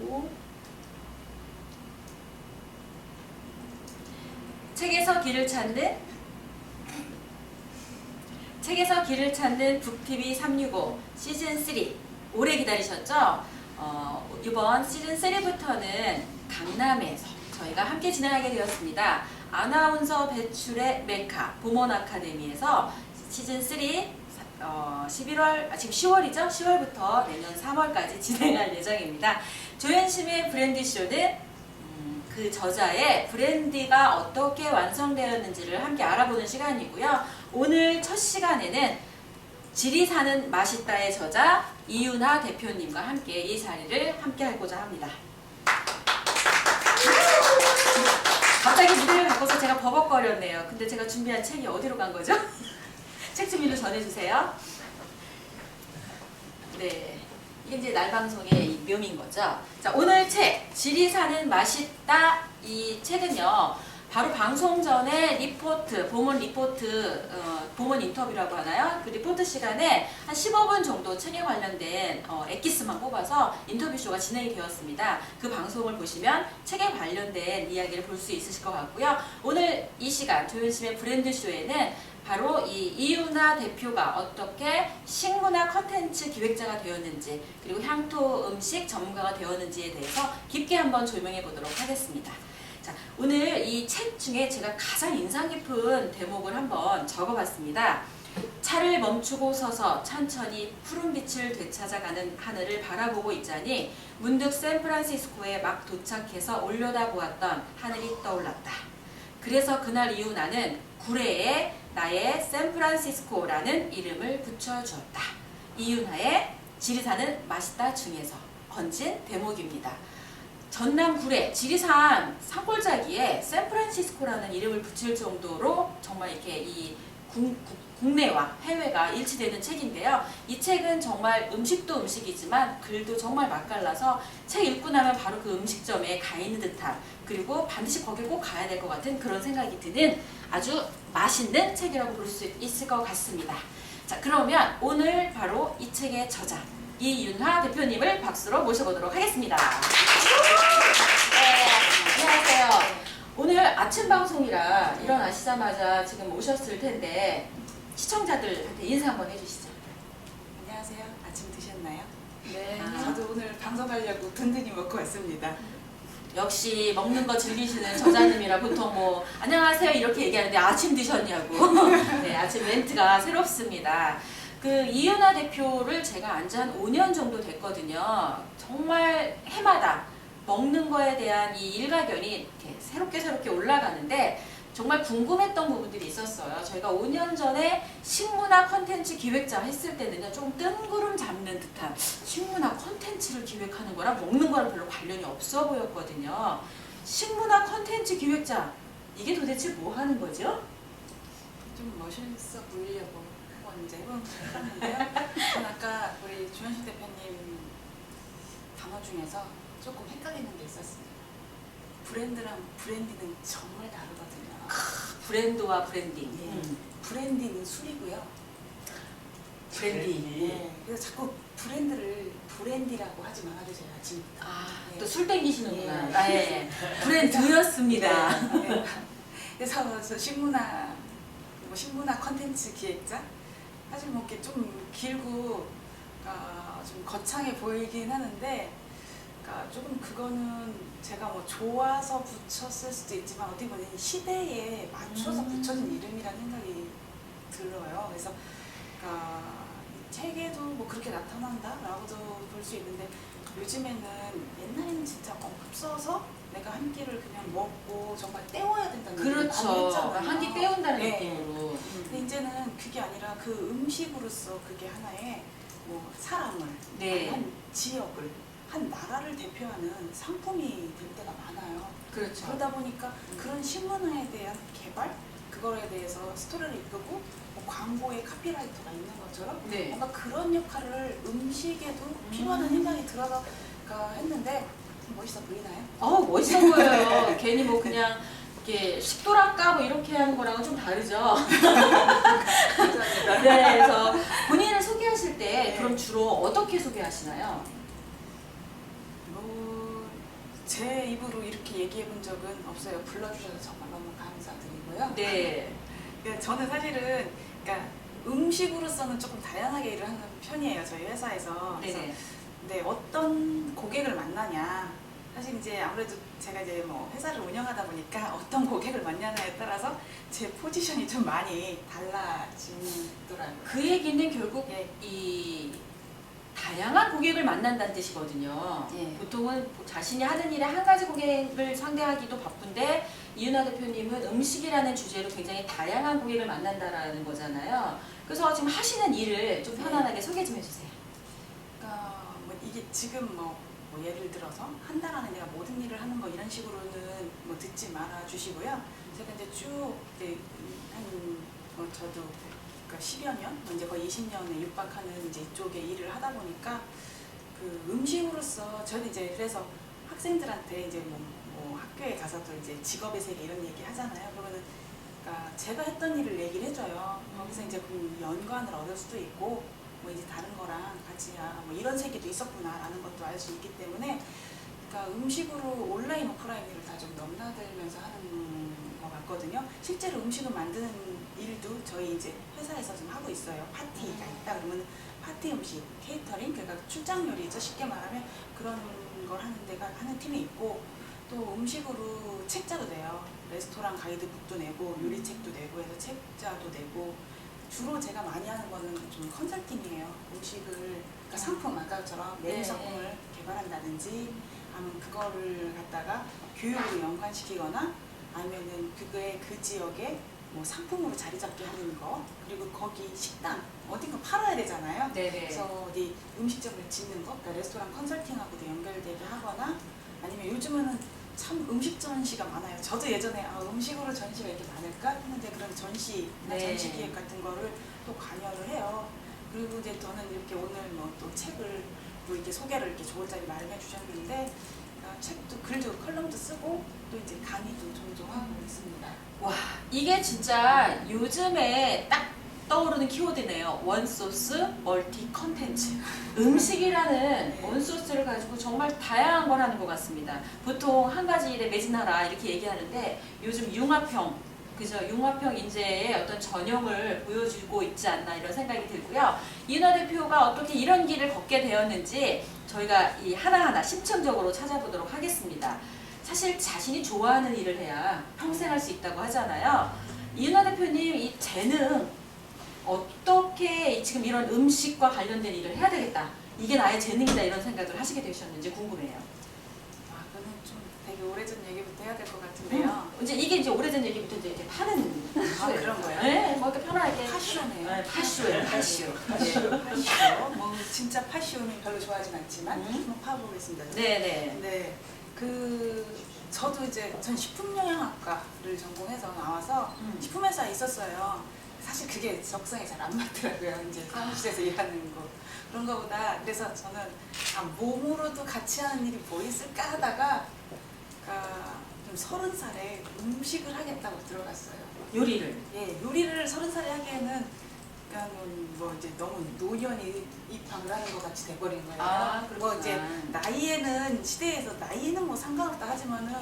그리고 책에서 길을 찾는 북TV 365 시즌 3 오래 기다리셨죠? 이번 시즌 3부터는 강남에서 저희가 함께 진행하게 되었습니다. 아나운서 배출의 메카 보먼 아카데미에서 시즌 3 11월, 지금 10월이죠? 10월부터 내년 3월까지 진행할 예정입니다. 조현심의 브랜드쇼는 그 저자의 브랜드가 어떻게 완성되었는지를 함께 알아보는 시간이고요. 오늘 첫 시간에는 지리사는 맛있다의 저자 이윤하 대표님과 함께 이 자리를 함께 하고자 합니다. 갑자기 무대를 바꿔서 제가 버벅거렸네요. 근데 제가 준비한 책이 어디로 간 거죠? 책 좀 일로 전해주세요. 네, 이게 이제 날방송의 이 묘미인 거죠. 자, 오늘 책 지리사는 맛있다 이 책은요. 바로 방송 전에 리포트, 보문 리포트, 보문 인터뷰라고 하나요? 그 리포트 시간에 한 15분 정도 책에 관련된 엑기스만 뽑아서 인터뷰쇼가 진행이 되었습니다. 그 방송을 보시면 책에 관련된 이야기를 볼 수 있으실 것 같고요. 오늘 이 시간 조현심의 브랜드쇼에는 바로 이 이윤하 대표가 어떻게 식문화 컨텐츠 기획자가 되었는지 그리고 향토 음식 전문가가 되었는지에 대해서 깊게 한번 조명해 보도록 하겠습니다. 자, 오늘 이 책 중에 제가 가장 인상 깊은 대목을 한번 적어봤습니다. 차를 멈추고 서서 천천히 푸른 빛을 되찾아가는 하늘을 바라보고 있자니 문득 샌프란시스코에 막 도착해서 올려다보았던 하늘이 떠올랐다. 그래서 그날 이후 나는 구례에 나의 샌프란시스코라는 이름을 붙여주었다. 이윤하의 지리사는 맛있다 중에서 건진 대목입니다. 전남 구례 지리산 산골짜기에 샌프란시스코라는 이름을 붙일 정도로 정말 이렇게 이 국내와 해외가 일치되는 책인데요. 이 책은 정말 음식도 음식이지만 글도 정말 맛깔나서 책 읽고 나면 바로 그 음식점에 가 있는 듯한 그리고 반드시 거길 꼭 가야 될 것 같은 그런 생각이 드는 아주 맛있는 책이라고 볼 수 있을 것 같습니다. 자, 그러면 오늘 바로 이 책의 저자 이윤하 대표님을 박수로 모셔보도록 하겠습니다. 네, 안녕하세요. 오늘 아침 방송이라 일어나시자마자 지금 오셨을 텐데 시청자들한테 인사 한번 해주시죠. 안녕하세요. 아침 드셨나요? 네. 저도 오늘 방송하려고 든든히 먹고 왔습니다. 역시 먹는 거 즐기시는 저자님이라 보통 뭐 안녕하세요 이렇게 얘기하는데 아침 드셨냐고. 네, 아침 멘트가 새롭습니다. 그 이윤하 대표를 제가 안 지 한 5년 정도 됐거든요. 정말 해마다 먹는 거에 대한 이 일가견이 이렇게 새롭게 올라가는데 정말 궁금했던 부분들이 있었어요. 저희가 5년 전에 식문화 컨텐츠 기획자 했을 때는요, 조금 뜬구름 잡는 듯한 식문화 컨텐츠를 기획하는 거랑 먹는 거랑 별로 관련이 없어 보였거든요. 식문화 컨텐츠 기획자, 이게 도대체 뭐 하는 거죠? 좀 멋있어 보이려고 한번 이제 해봤는데요. 전 아까 우리 조현식 대표님 단어 중에서 조금 헷갈리는 게 있었어요. 브랜드랑 브랜디는 정말 다르거든요. 브랜드와 브랜딩. 네. 브랜디는 술이고요. 브랜디. 네. 그래서 자꾸 브랜드를 브랜디라고 하지 말아주세요. 아침부터. 네. 또 술 땡기시는구나. 네. 네. 브랜드였습니다. 네. 그래서 식문화 컨텐츠 기획자? 사실 뭐 이렇게 좀 길고 좀 거창해 보이긴 하는데 조금 그거는 제가 뭐 좋아서 붙였을 수도 있지만 어떻게 보면 시대에 맞춰서 붙여진 이름이라는 생각이 들어요. 그래서 이 책에도 뭐 그렇게 나타난다라고도 볼 수 있는데 요즘에는 옛날에는 진짜 없어서 내가 한 끼를 그냥 먹고 정말 때워야 된다는 그렇죠. 한 끼 때운다는 네. 느낌으로. 근데 이제는 그게 아니라 그 음식으로서 그게 하나의 뭐 사람을, 네. 한 지역을, 한 나라를 대표하는 상품이 될 때가 많아요. 그렇죠. 그러다 보니까 그런 신문화에 대한 개발, 그거에 대해서 스토리를 이끌고 뭐 광고에 카피라이터가 있는 것처럼 네. 뭔가 그런 역할을 음식에도 필요하다는 생각이 들어가 했는데 멋있어 보이나요? 멋있어 보여요. 괜히 뭐 그냥 이렇게 식도락가 뭐 이렇게 하는 거랑은 좀 다르죠. 네, 그래서 본인을 소개하실 때 네. 그럼 주로 어떻게 소개하시나요? 뭐 제 입으로 이렇게 얘기해 본 적은 없어요. 불러주셔서 정말 너무 감사드리고요. 네. 그러니까 저는 사실은 그러니까 음식으로서는 조금 다양하게 일을 하는 편이에요. 저희 회사에서. 그래서 네네. 네, 어떤 고객을 만나냐. 사실 이제 아무래도 제가 이제 뭐 회사를 운영하다 보니까 어떤 고객을 만나냐에 따라서 제 포지션이 좀 많이 달라지더라고요. 그 얘기는 결국 예. 이 다양한 고객을 만난다는 뜻이거든요. 예. 보통은 자신이 하는 일에 한 가지 고객을 상대하기도 바쁜데 이윤아 대표님은 음식이라는 주제로 굉장히 다양한 고객을 만난다라는 거잖아요. 그래서 지금 하시는 일을 좀 편안하게 소개 좀 해주세요. 그러니까 뭐 이게 지금 뭐 예를 들어서 한 달 안에 내가 모든 일을 하는 거 이런 식으로는 뭐 듣지 말아 주시고요. 제가 이제 쭉 이제 저도 그러니까 10여 년, 이제 거의 20년에 육박하는 이제 이쪽에 일을 하다 보니까 그 음식으로서 저는 이제 그래서 학생들한테 이제 뭐 학교에 가서도 이제 직업의 세계 이런 얘기 하잖아요. 그러면은 그러니까 제가 했던 일을 얘기를 해줘요. 거기서 이제 그 연관을 얻을 수도 있고 뭐 이제 다른 거랑 같이 뭐 이런 세계도 있었구나라는 것도 알 수 있기 때문에 그러니까 음식으로 온라인 오프라인을 다 좀 넘나들면서 하는 것 같거든요. 실제로 음식을 만드는 일도 저희 이제 회사에서 좀 하고 있어요. 파티가 있다 그러면 파티 음식, 케이터링, 그러니까 출장 요리죠. 쉽게 말하면 그런 걸 하는 데가 하는 팀이 있고 또 음식으로 책자도 내요. 레스토랑 가이드북도 내고 요리책도 내고 해서 책자도 내고 주로 제가 많이 하는 거는 좀 컨설팅이에요. 음식을 그러니까 상품 아까처럼 메뉴 상품을 개발한다든지 아니면 그거를 갖다가 교육으로 연관시키거나 아니면은 그거에 그 지역에 뭐 상품으로 자리 잡게 하는 거 그리고 거기 식당 어딘가 팔아야 되잖아요. 네네. 그래서 어디 음식점을 짓는 거, 그러니까 레스토랑 컨설팅하고도 연결되게 하거나 아니면 요즘은 참 음식 전시가 많아요. 저도 예전에 음식으로 전시가 이렇게 많을까 했는데 그런 전시, 네. 전시 기획 같은 거를 또 관여를 해요. 그리고 이제 저는 이렇게 오늘 뭐 또 책을 또 이렇게 소개를 이렇게 좋은 자리 마련해 주셨는데 책도 글도 컬럼도 쓰고 또 이제 강의도 종종 하고 있습니다. 와, 이게 진짜 요즘에 딱 떠오르는 키워드네요. 원소스 멀티 컨텐츠. 음식이라는 원소스를 가지고 정말 다양한 걸 하는 것 같습니다. 보통 한 가지 일에 매진하라 이렇게 얘기하는데 요즘 융합형, 그죠? 융합형 인재의 어떤 전형을 보여주고 있지 않나 이런 생각이 들고요. 이윤아 대표가 어떻게 이런 길을 걷게 되었는지 저희가 이 하나하나 심층적으로 찾아보도록 하겠습니다. 사실 자신이 좋아하는 일을 해야 평생 할 수 있다고 하잖아요. 이윤아 대표님 이 재능 어떻게 지금 이런 음식과 관련된 일을 해야 되겠다. 이게 나의 재능이다 이런 생각을 하시게 되셨는지 궁금해요. 그거는 좀 되게 오래전 얘기부터 해야 될 것 같은데요. 이게 오래전 얘기부터 이제 파는 수예요. 그런 거예요? 네, 뭐 이렇게 편하게. 파쇼네요. 네, 파쇼예요, 파쇼. 파쇼. 뭐 진짜 파쇼는 별로 좋아하진 않지만 한번 파보겠습니다. 네네. 네. 저도 이제 전 식품영양학과를 전공해서 나와서 식품회사에 있었어요. 사실 그게 적성에 잘 안 맞더라고요. 이제 사무실에서 일하는 거 그런 거보다 그래서 저는 몸으로도 같이 하는 일이 뭐 있을까 하다가 좀 30살에 음식을 하겠다고 들어갔어요. 요리를. 예, 요리를 30살에 하기에는 뭐 이제 너무 노년이 입학을 하는 것 같이 돼버린 거예요. 그리고 이제 나이에는 시대에서 나이는 뭐 상관없다 하지만은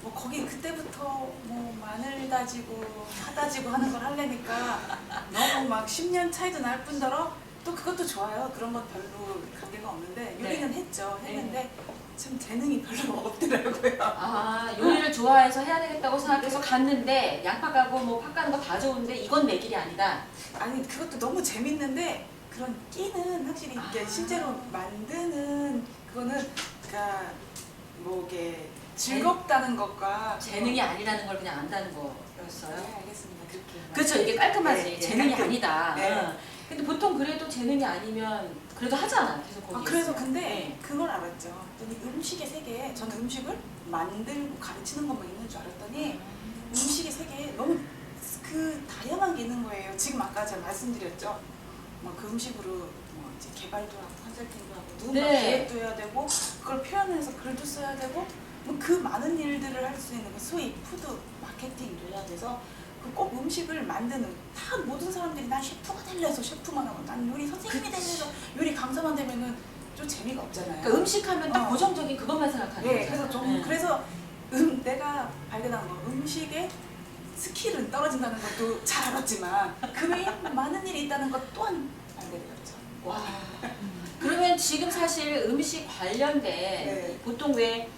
뭐 거기 그때부터 뭐 마늘 다지고 파 다지고 하는 걸 하려니까 너무 막 10년 차이도 날 뿐더러 또 그것도 좋아요. 그런 건 별로 관계가 없는데 요리는 했는데 참 재능이 별로 없더라고요. 요리를 좋아해서 해야 되겠다고 생각해서 갔는데 양파 가고 뭐 팥 가는 거 다 좋은데 이건 내 길이 아니다. 아니 그것도 너무 재밌는데 그런 끼는 확실히 이게 실제로 만드는 그거는 그러니까 뭐 이게 즐겁다는 것과 재능이 아니라는 걸 그냥 안다는 거였어요. 네, 알겠습니다. 그렇게 그렇죠. 이게 깔끔하지. 네, 재능이 깔끔. 아니다. 네. 근데 보통 그래도 재능이 아니면 그래도 하잖아. 계속 거기. 그래서 근데 그걸 알았죠. 음식의 세계에 저는 음식을 만들고 가르치는 것만 있는 줄 알았더니 음식의 세계에 너무 그 다양한 게 있는 거예요. 지금 아까 제가 말씀드렸죠. 뭐 그 음식으로 뭐 이제 개발도 하고 컨설팅도 하고 누군가 기획도 해야 되고 그걸 표현해서 글도 써야 되고 뭐 그 많은 일들을 할 수 있는 소위 푸드 마케팅도 해야 돼서 꼭 음식을 만드는 모든 사람들이 난 셰프가 되려 해서 셰프만 하고 난 요리 선생님이 되려 해서 요리 강사만 되면은 좀 재미가 없잖아요. 그러니까 음식하면 딱 고정적인 그것만 생각하는 네, 거잖아요. 그래서 좀 그래서 내가 발견한 거 음식에 스킬은 떨어진다는 것도 잘 알았지만 그 외에 많은 일이 있다는 것 또한 알게 되었죠. 와. 그러면 지금 사실 음식 관련된 네. 보통 왜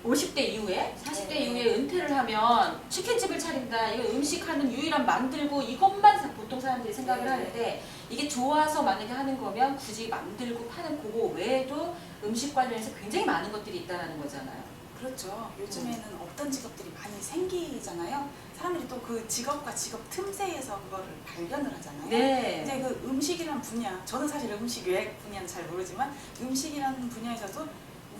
50대 이후에 40대 네. 이후에 은퇴를 하면 치킨집을 차린다. 이거 음식하는 유일한 만들고 이것만 보통 사람들이 생각을 네. 하는데 이게 좋아서 만약에 하는 거면 굳이 만들고 파는 그거 외에도 음식 관련해서 굉장히 많은 것들이 있다는 거잖아요. 그렇죠. 요즘에는 없던 직업들이 많이 생기잖아요. 사람들이 또 그 직업과 직업 틈새에서 그거를 발견을 하잖아요. 네. 이제 그 음식이란 분야, 저는 사실 음식 외 분야는 잘 모르지만 음식이라는 분야에서도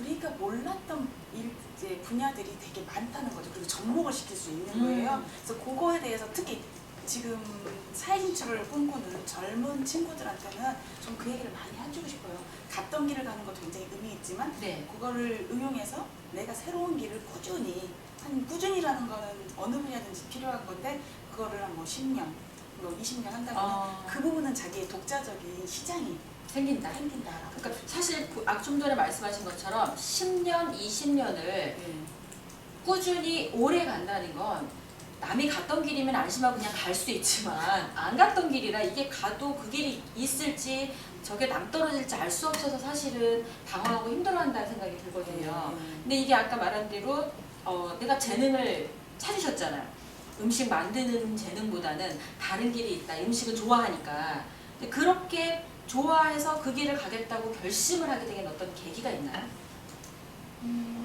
우리가 몰랐던 이제 분야들이 되게 많다는 거죠. 그리고 접목을 시킬 수 있는 거예요. 그래서 그거에 대해서 특히 지금 사회 진출을 꿈꾸는 젊은 친구들한테는 좀 그 얘기를 많이 해주고 싶어요. 갔던 길을 가는 것도 굉장히 의미 있지만 네. 그거를 응용해서 내가 새로운 길을 꾸준히라는 거는 어느 분야든지 필요한 건데 그거를 한 뭐 10년, 뭐 20년 한다면 그 부분은 자기의 독자적인 시장이 생긴다. 생긴다라고. 그러니까 사실 좀 전에 말씀하신 것처럼 10년, 20년을 네. 꾸준히 오래 간다는 건 남이 갔던 길이면 안심하고 그냥 갈 수도 있지만 안 갔던 길이라 이게 가도 그 길이 있을지 저게 낭떠러질지 알 수 없어서 사실은 당황하고 힘들어한다는 생각이 들거든요. 근데 이게 아까 말한 대로 내가 재능을 찾으셨잖아요. 음식 만드는 재능보다는 다른 길이 있다. 음식은 좋아하니까. 근데 그렇게 좋아해서 그 길을 가겠다고 결심을 하게 된 어떤 계기가 있나요?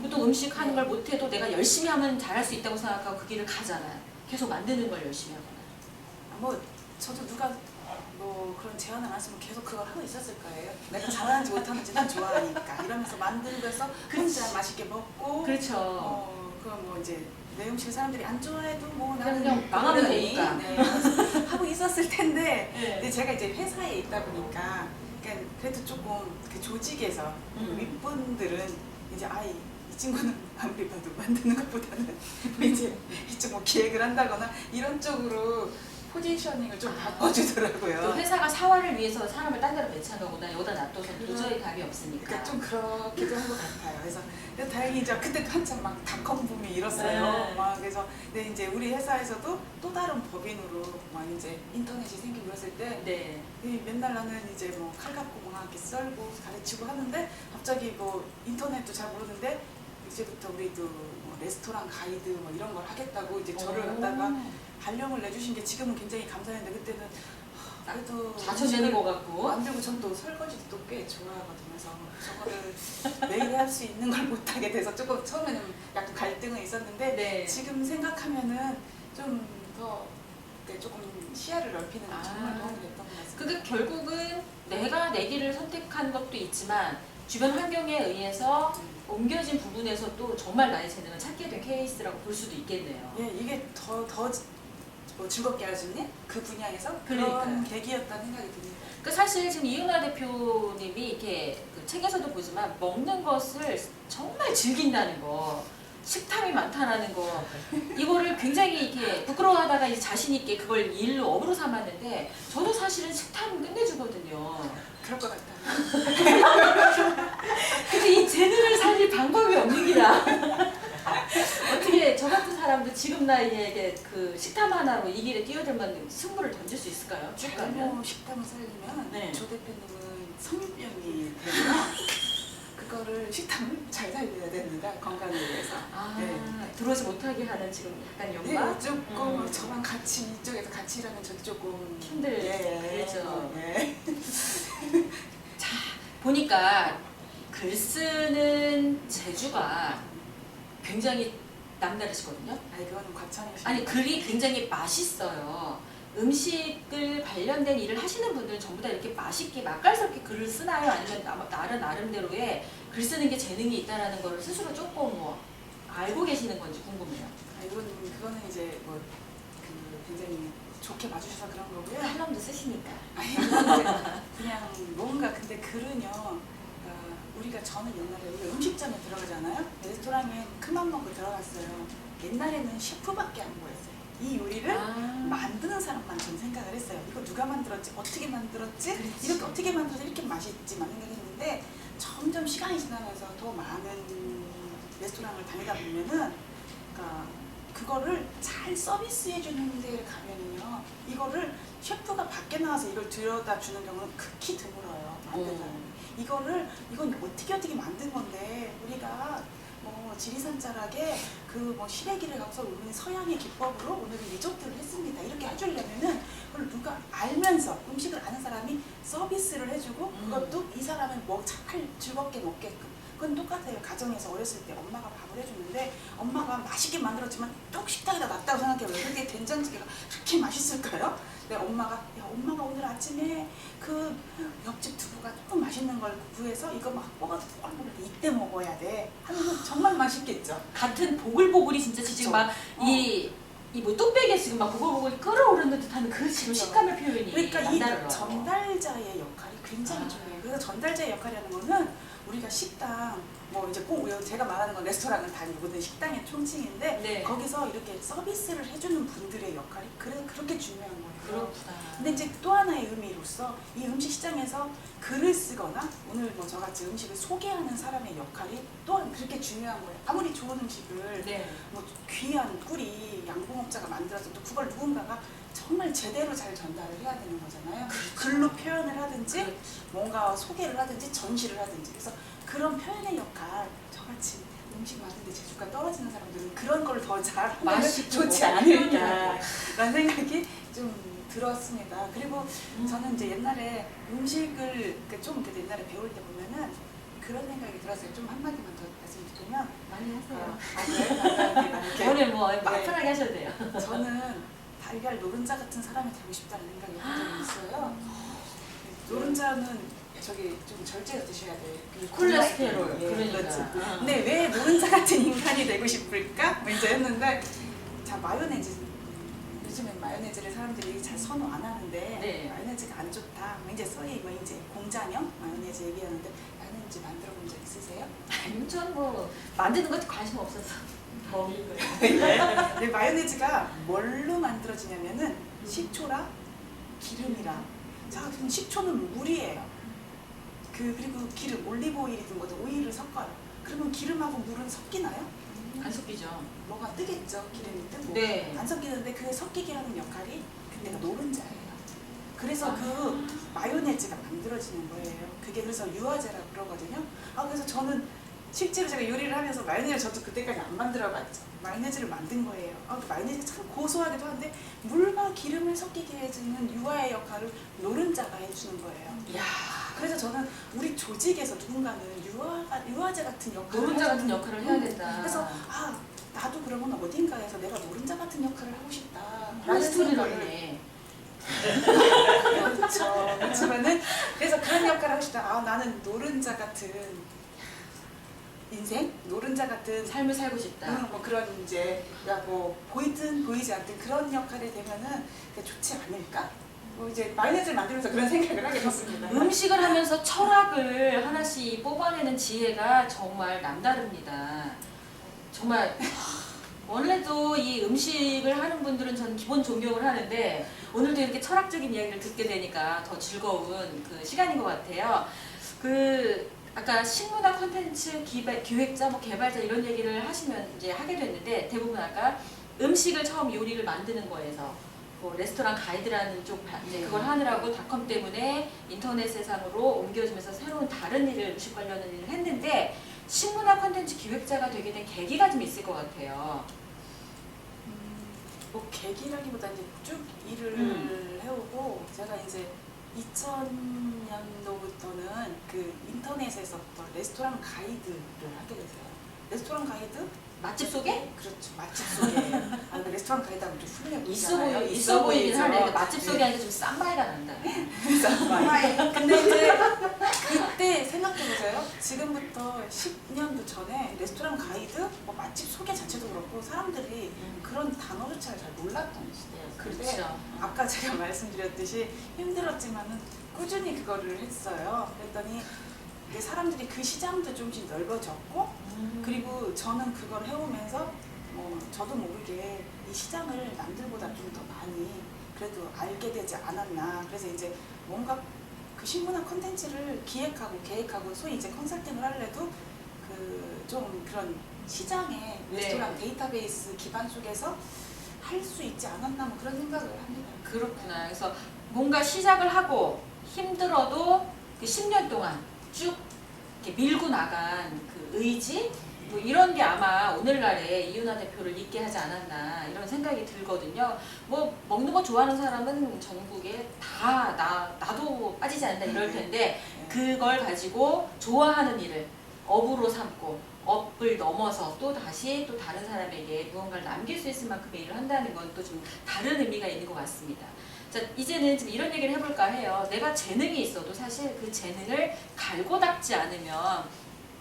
보통 음식 하는 걸 못해도 내가 열심히 하면 잘할 수 있다고 생각하고 그 길을 가잖아요. 계속 만드는 걸 열심히 하거나. 뭐 저도 누가 뭐 그런 제안을 안 했으면 계속 그걸 하고 있었을 거예요. 내가 잘하는지 못하는지 난 좋아하니까 이러면서 만들면서 혼자 맛있게 먹고 그렇죠. 그건 뭐 이제 내 음식을 사람들이 안 좋아해도 뭐 그냥 나는 망하면 그러려니, 되니까. 네, 하고 있었을 텐데 네. 근데 제가 이제 회사에 있다 보니까 그러니까 그래도 조금 그 조직에서 윗분들은 이제 이 친구는 아무리 봐도 만드는 것보다는 이제 이쪽 뭐 기획을 한다거나 이런 쪽으로 포지셔닝을 좀 바꿔주더라고요. 또 회사가 사활을 위해서 사람을 딴 데로 배치한 거보다 여기다 놔둬서 도저히 답이 없으니까. 그러니까 좀 그렇기도 한 것 같아요. 그래서 다행히 이제 그때 한참 막 닷컴 붐이 일었어요. 네. 막 그래서 근데 이제 우리 회사에서도 또 다른 법인으로 막 이제 인터넷이 생기고 그랬을 때 네. 맨날 나는 이제 뭐 칼 갖고 막 이렇게 썰고 가르치고 하는데 갑자기 뭐 인터넷도 잘 모르는데 이제부터 우리도 뭐 레스토랑 가이드 뭐 이런 걸 하겠다고 이제 저를 갖다가 발령을 내주신 게 지금은 굉장히 감사했는데 그때는 그래도 자처되는 것 같고. 만들고 전 또 설거지도 또 꽤 좋아하거든요. 그래서 저거를 매일 할 수 있는 걸 못하게 돼서 조금 처음에는 약간 갈등은 있었는데 네. 지금 생각하면은 좀 더 조금 시야를 넓히는 게 정말 도움이 됐던 것 같습니다. 그게 결국은 내가 내 길을 선택한 것도 있지만 주변 환경에 의해서 옮겨진 부분에서도 정말 나의 재능을 찾게 된 케이스라고 볼 수도 있겠네요. 예, 이게 더 뭐 즐겁게 할 수 있는 그 분야에서 그러니까요. 그런 계기였다는 생각이 듭니다. 그 사실 지금 이은하 대표님이 이렇게 그 책에서도 보지만 먹는 것을 정말 즐긴다는 거, 식탐이 많다라는 거, 이거를 굉장히 이렇게 부끄러워하다가 이제 자신 있게 그걸 일로 업으로 삼았는데 저도 사실은 식탐은 끝내주거든요. 그럴 것 같아요. 근데 이 재능을 살릴 방법이 없는 기라. 어떻게 저 같은 사람도 지금 나이에 이게 그 식탐 하나로 이 길에 뛰어들면 승부를 던질 수 있을까요? 쭉 가면? 뭐 식탐을 살리면 네. 조 대표님은 성인병이 되고요. 그거를 식탐을 잘 살려야 됩니다. 건강을 위해서. 네. 들어오지 못하게 하는 지금 약간 네, 연마? 조금 저랑 같이 이쪽에서 같이 일하면 저도 조금 힘들죠. 예. 자, 보니까 글 쓰는 재주가 굉장히 남다르시거든요. 아니 그거는 과찬이시. 아니 글이 굉장히 맛있어요. 음식을 관련된 일을 하시는 분들은 전부 다 이렇게 맛있게 맛깔스럽게 글을 쓰나요? 아니면 나름대로의 글 쓰는 게 재능이 있다라는 걸 스스로 조금 뭐 알고 계시는 건지 궁금해요. 그거는 이제 뭐 그 굉장히 좋게 봐주셔서 그런 거고요. 칼럼도 쓰시니까. 아니 그냥 뭔가 근데 글은요. 우리가 저는 옛날에 우리가 음식점에 들어가잖아요. 레스토랑에 큰맘 먹고 들어갔어요. 옛날에는 셰프밖에 안 보였어요. 이 요리를 만드는 사람만 전 생각을 했어요. 이거 누가 만들었지? 어떻게 만들었지? 그렇지. 이렇게 어떻게 만들어서 이렇게 맛있지만 생각했는데 점점 시간이 지나면서 더 많은 레스토랑을 다니다 보면은 그러니까 그거를 잘 서비스해 주는 데 가면은요 이거를 셰프가 밖에 나와서 이걸 들여다 주는 경우는 극히 드물어요. 만든 사람이. 이건 어떻게 만든 건데 우리가 뭐 지리산 자락에 그 뭐 시래기를 갖고서 우리는 서양의 기법으로 오늘은 리조트를 했습니다. 이렇게 해주려면은 그걸 누가 알면서 음식을 아는 사람이 서비스를 해주고 그것도 이 사람은 뭐 잘 즐겁게 먹게끔. 그건 똑같아요. 가정에서 어렸을 때 엄마가 밥을 해주는데 엄마가 맛있게 만들었지만 또 식당에다 놨다고 생각해요. 왜 그게 된장찌개가 그렇게 맛있을까요? 근데 엄마가 오늘 아침에 그 옆집 두부가 조금 맛있는 걸 구해서 이거 막 뽑아서 먹는데 이때 먹어야 돼. 하면 정말 맛있겠죠. 같은 보글보글이 진짜 지금 막 이 뭐 뚝배기에 지금 막 보글보글 끓어오르는 듯한 그 지금 식감의 표현이 그러니까 이 남다르더라고요. 전달자의 역할이 굉장히 중요해요. 그래서 전달자의 역할이라는 거는 우리가 식당 뭐 이제 꼭 제가 말하는 건 레스토랑을 다니고 모든 식당의 총칭인데 네. 거기서 이렇게 서비스를 해주는 분들의 역할이 그렇게 중요한 거예요. 그렇구나. 근데 이제 또 하나의 의미로서 이 음식 시장에서 글을 쓰거나 오늘 뭐 저같이 음식을 소개하는 사람의 역할이 또한 그렇게 중요한 거예요. 아무리 좋은 음식을 네. 뭐 귀한 꿀이 양봉업자가 만들어서도 그걸 누군가가 정말 제대로 잘 전달을 해야 되는 거잖아요. 그렇죠. 글로 표현을 하든지 그렇죠. 뭔가 소개를 하든지 전시를 하든지 그래서 그런 표현의 역할 저같이 음식 만드는데 재주가 떨어지는 사람들은 그런 걸 더 잘하면 맛있고 좋지 뭐가 않을까라는 생각이 좀 들었습니다. 그리고 저는 이제 옛날에 음식을 좀 이렇게 옛날에 배울 때 보면은 그런 생각이 들었어요. 좀 한마디만 더 말씀드리면 많이 하세요. 그래요? 감사합니다. 이렇게. 오늘 뭐 네. 편하게 하셔도 돼요. 저는 달걀 노른자 같은 사람이 되고 싶다는 생각이 한 적이 있어요. 노른자는 저기 좀 절제해서 드셔야 돼. 콜레스테롤. 예, 그러니까. 그렇지. 근데 왜 노른자 같은 인간이 되고 싶을까? 뭐 이제 했는데 자 마요네즈 요즘엔 마요네즈를 사람들이 잘 선호 안 하는데 네. 마요네즈가 안 좋다. 뭐 이제 소위 뭐 이제 공장형 마요네즈 얘기하는데 마요네즈 만들어 본 적 있으세요? 아니, 저는 뭐 만드는 것도 관심 없어서 먹이고요. 네, 마요네즈가 뭘로 만들어지냐면은 식초랑 기름이랑 자 그럼 식초는 물이에요. 그리고 기름 올리브 오일이든 뭐든 오일을 섞어요. 그러면 기름하고 물은 섞이나요? 안 섞이죠. 뭐가 뜨겠죠. 기름이 뜨고 네. 안 섞이는데 그 섞이게 하는 역할이 그때가 노른자예요. 그래서 아. 그 마요네즈가 만들어지는 거예요. 그게 그래서 유화제라고 그러거든요. 그래서 저는 실제로 제가 요리를 하면서 마요네즈를 저도 그때까지 안 만들어봤죠. 마요네즈를 만든 거예요. 그 마요네즈가 참 고소하기도 한데 물과 기름을 섞이게 해주는 유화의 역할을 노른자가 해주는 거예요. 이야. 그래서 저는 우리 조직에서 누군가는 유화제 같은 역할을 노른자 같은 해주는 역할을 해야 된다. 그래서 나도 그러면 어딘가에서 내가 노른자 같은 역할을 하고 싶다. 콜레스테롤이 있네. 그렇죠. 그렇지만은 그래서 그런 역할을 하고 싶다. 나는 노른자 같은 인생, 노른자 같은 삶을 살고 싶다. 뭐 그런 이제 뭐 보이든 보이지 않든 그런 역할이 되면은 그게 좋지 않을까? 뭐 이제 마요네즈를 만들면서 그런 생각을 하게 됐습니다. 음식을 하면서 철학을 하나씩 뽑아내는 지혜가 정말 남다릅니다. 정말 원래도 이 음식을 하는 분들은 저는 기본 존경을 하는데 오늘도 이렇게 철학적인 이야기를 듣게 되니까 더 즐거운 그 시간인 것 같아요. 아까 식문화 콘텐츠 기획자, 뭐 개발자 이런 얘기를 하시면 이제 하게 됐는데 대부분 아까 음식을 처음 요리를 만드는 거에서 뭐 레스토랑 가이드라는 쪽 이제 그걸 하느라고 닷컴 때문에 인터넷 세상으로 옮겨지면서 새로운 다른 일을 음식 관련 일을 했는데 식문화 콘텐츠 기획자가 되게 된 계기가 좀 있을 것 같아요. 뭐 계기라기보다 이제 쭉 일을 해오고 제가 이제 2000년도부터는 그 인터넷에서 레스토랑 가이드를 하게 됐어요. 레스토랑 가이드? 맛집 소개? 그렇죠. 맛집 소개예요. 그 레스토랑 가이드 하면 좀 훌륭해 보이잖아요. 있어 보이긴 보이죠? 하네. 맛집 네. 소개하니까 좀 쌈마이가 난다. 근데 이제 그때 생각해보세요. 지금부터 10년도 전에 레스토랑 가이드, 뭐 맛집 소개 자체도 그렇고 사람들이 그런 단어조차 잘 몰랐던 시대였어요. 그렇죠. 아까 제가 말씀드렸듯이 힘들었지만은 꾸준히 그거를 했어요. 그랬더니 이제 사람들이 그 시장도 좀씩 넓어졌고 그리고 저는 그걸 해오면서 저도 모르게 이 시장을 남들보다 좀 더 많이 그래도 알게 되지 않았나. 그래서 이제 뭔가 그 신문화 콘텐츠를 기획하고 계획하고 소위 이제 컨설팅을 하려도 그 좀 그런 시장의 네. 레스토랑 데이터베이스 기반 속에서 할 수 있지 않았나 뭐 그런 생각을 합니다. 그렇구나. 그래서 뭔가 시작을 하고 힘들어도 그 10년 동안 쭉 이렇게 밀고 나간 그 의지 뭐 이런 게 아마 오늘날에 이윤아 대표를 있게 하지 않았나 이런 생각이 들거든요. 뭐 먹는 거 좋아하는 사람은 전국에 다 나도 빠지지 않는다 이럴 텐데 그걸 가지고 좋아하는 일을 업으로 삼고 업을 넘어서 또 다시 또 다른 사람에게 무언가를 남길 수 있을 만큼의 일을 한다는 건 또 좀 다른 의미가 있는 것 같습니다. 자, 이제는 좀 이런 얘기를 해볼까 해요. 내가 재능이 있어도 사실 그 재능을 갈고 닦지 않으면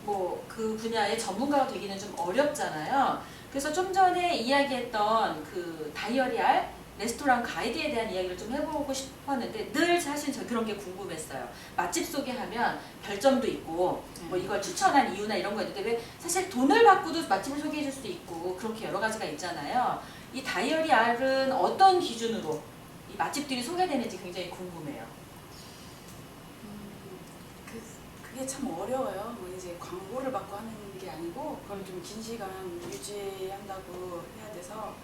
뭐 그 분야의 전문가가 되기는 좀 어렵잖아요. 그래서 좀 전에 이야기했던 그 다이어리 알 레스토랑 가이드에 대한 이야기를 좀 해보고 싶었는데 늘 사실 저 그런 게 궁금했어요. 맛집 소개하면 별점도 있고 뭐 이걸 추천한 이유나 이런 거 있는데 왜 사실 돈을 받고도 맛집을 소개해 줄 수도 있고 그렇게 여러 가지가 있잖아요. 이 다이어리 알은 어떤 기준으로 이 맛집들이 소개되는지 굉장히 궁금해요. 그게 참 어려워요. 뭐 이제 광고를 받고 하는 게 아니고 그걸 좀 긴 시간 유지한다고 해야 돼서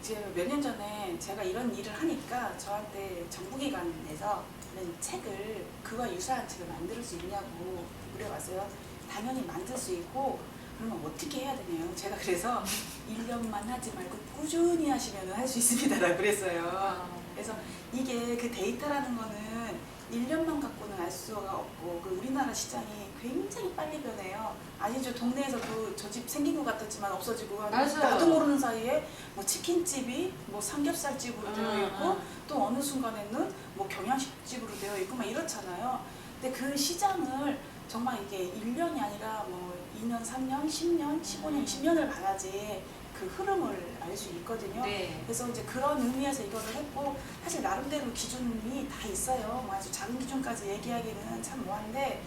이제 몇 년 전에 제가 이런 일을 하니까 저한테 정부기관에서 이런 책을 그와 유사한 책을 만들 수 있냐고 물어봤어요. 당연히 만들 수 있고 그러면 어떻게 해야 되냐요. 제가 그래서 1년만 하지 말고 꾸준히 하시면 할 수 있습니다라고 그랬어요. 그래서 이게 그 데이터라는 거는 1년만 갖고는 알 수가 없고 그 우리나라 시장이 굉장히 빨리 변해요. 아니죠. 동네에서도 저 집 생긴 것 같았지만 없어지고 맞아요. 나도 모르는 사이에 뭐 치킨집이 뭐 삼겹살집으로 되어 있고 또 어느 순간에는 뭐 경양식집으로 되어 있고 막 이렇잖아요. 근데 그 시장을 정말 이게 1년이 아니라 뭐 2년, 3년, 10년, 15년, 20년을 봐야지 그 흐름을 알 수 있거든요. 네. 그래서 이제 그런 의미에서 이거를 했고 사실 나름대로 기준이 다 있어요. 뭐 아주 작은 기준까지 얘기하기는 참 뭐한데,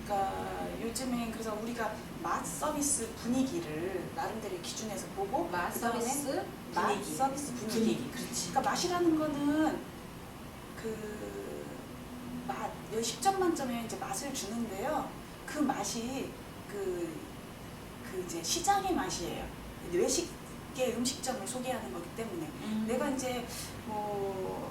그러니까 요즘에 그래서 우리가 맛 서비스 분위기를 나름대로 기준에서 보고 맛 그다음에 서비스 맛 분위기. 서비스 분위기. 그렇지. 그러니까 맛이라는 거는 그 맛, 10점 만점에 이제 맛을 주는데요. 그 맛이 그 이제 시장의 맛이에요. 외식계 음식점을 소개하는 거기 때문에 내가 이제 뭐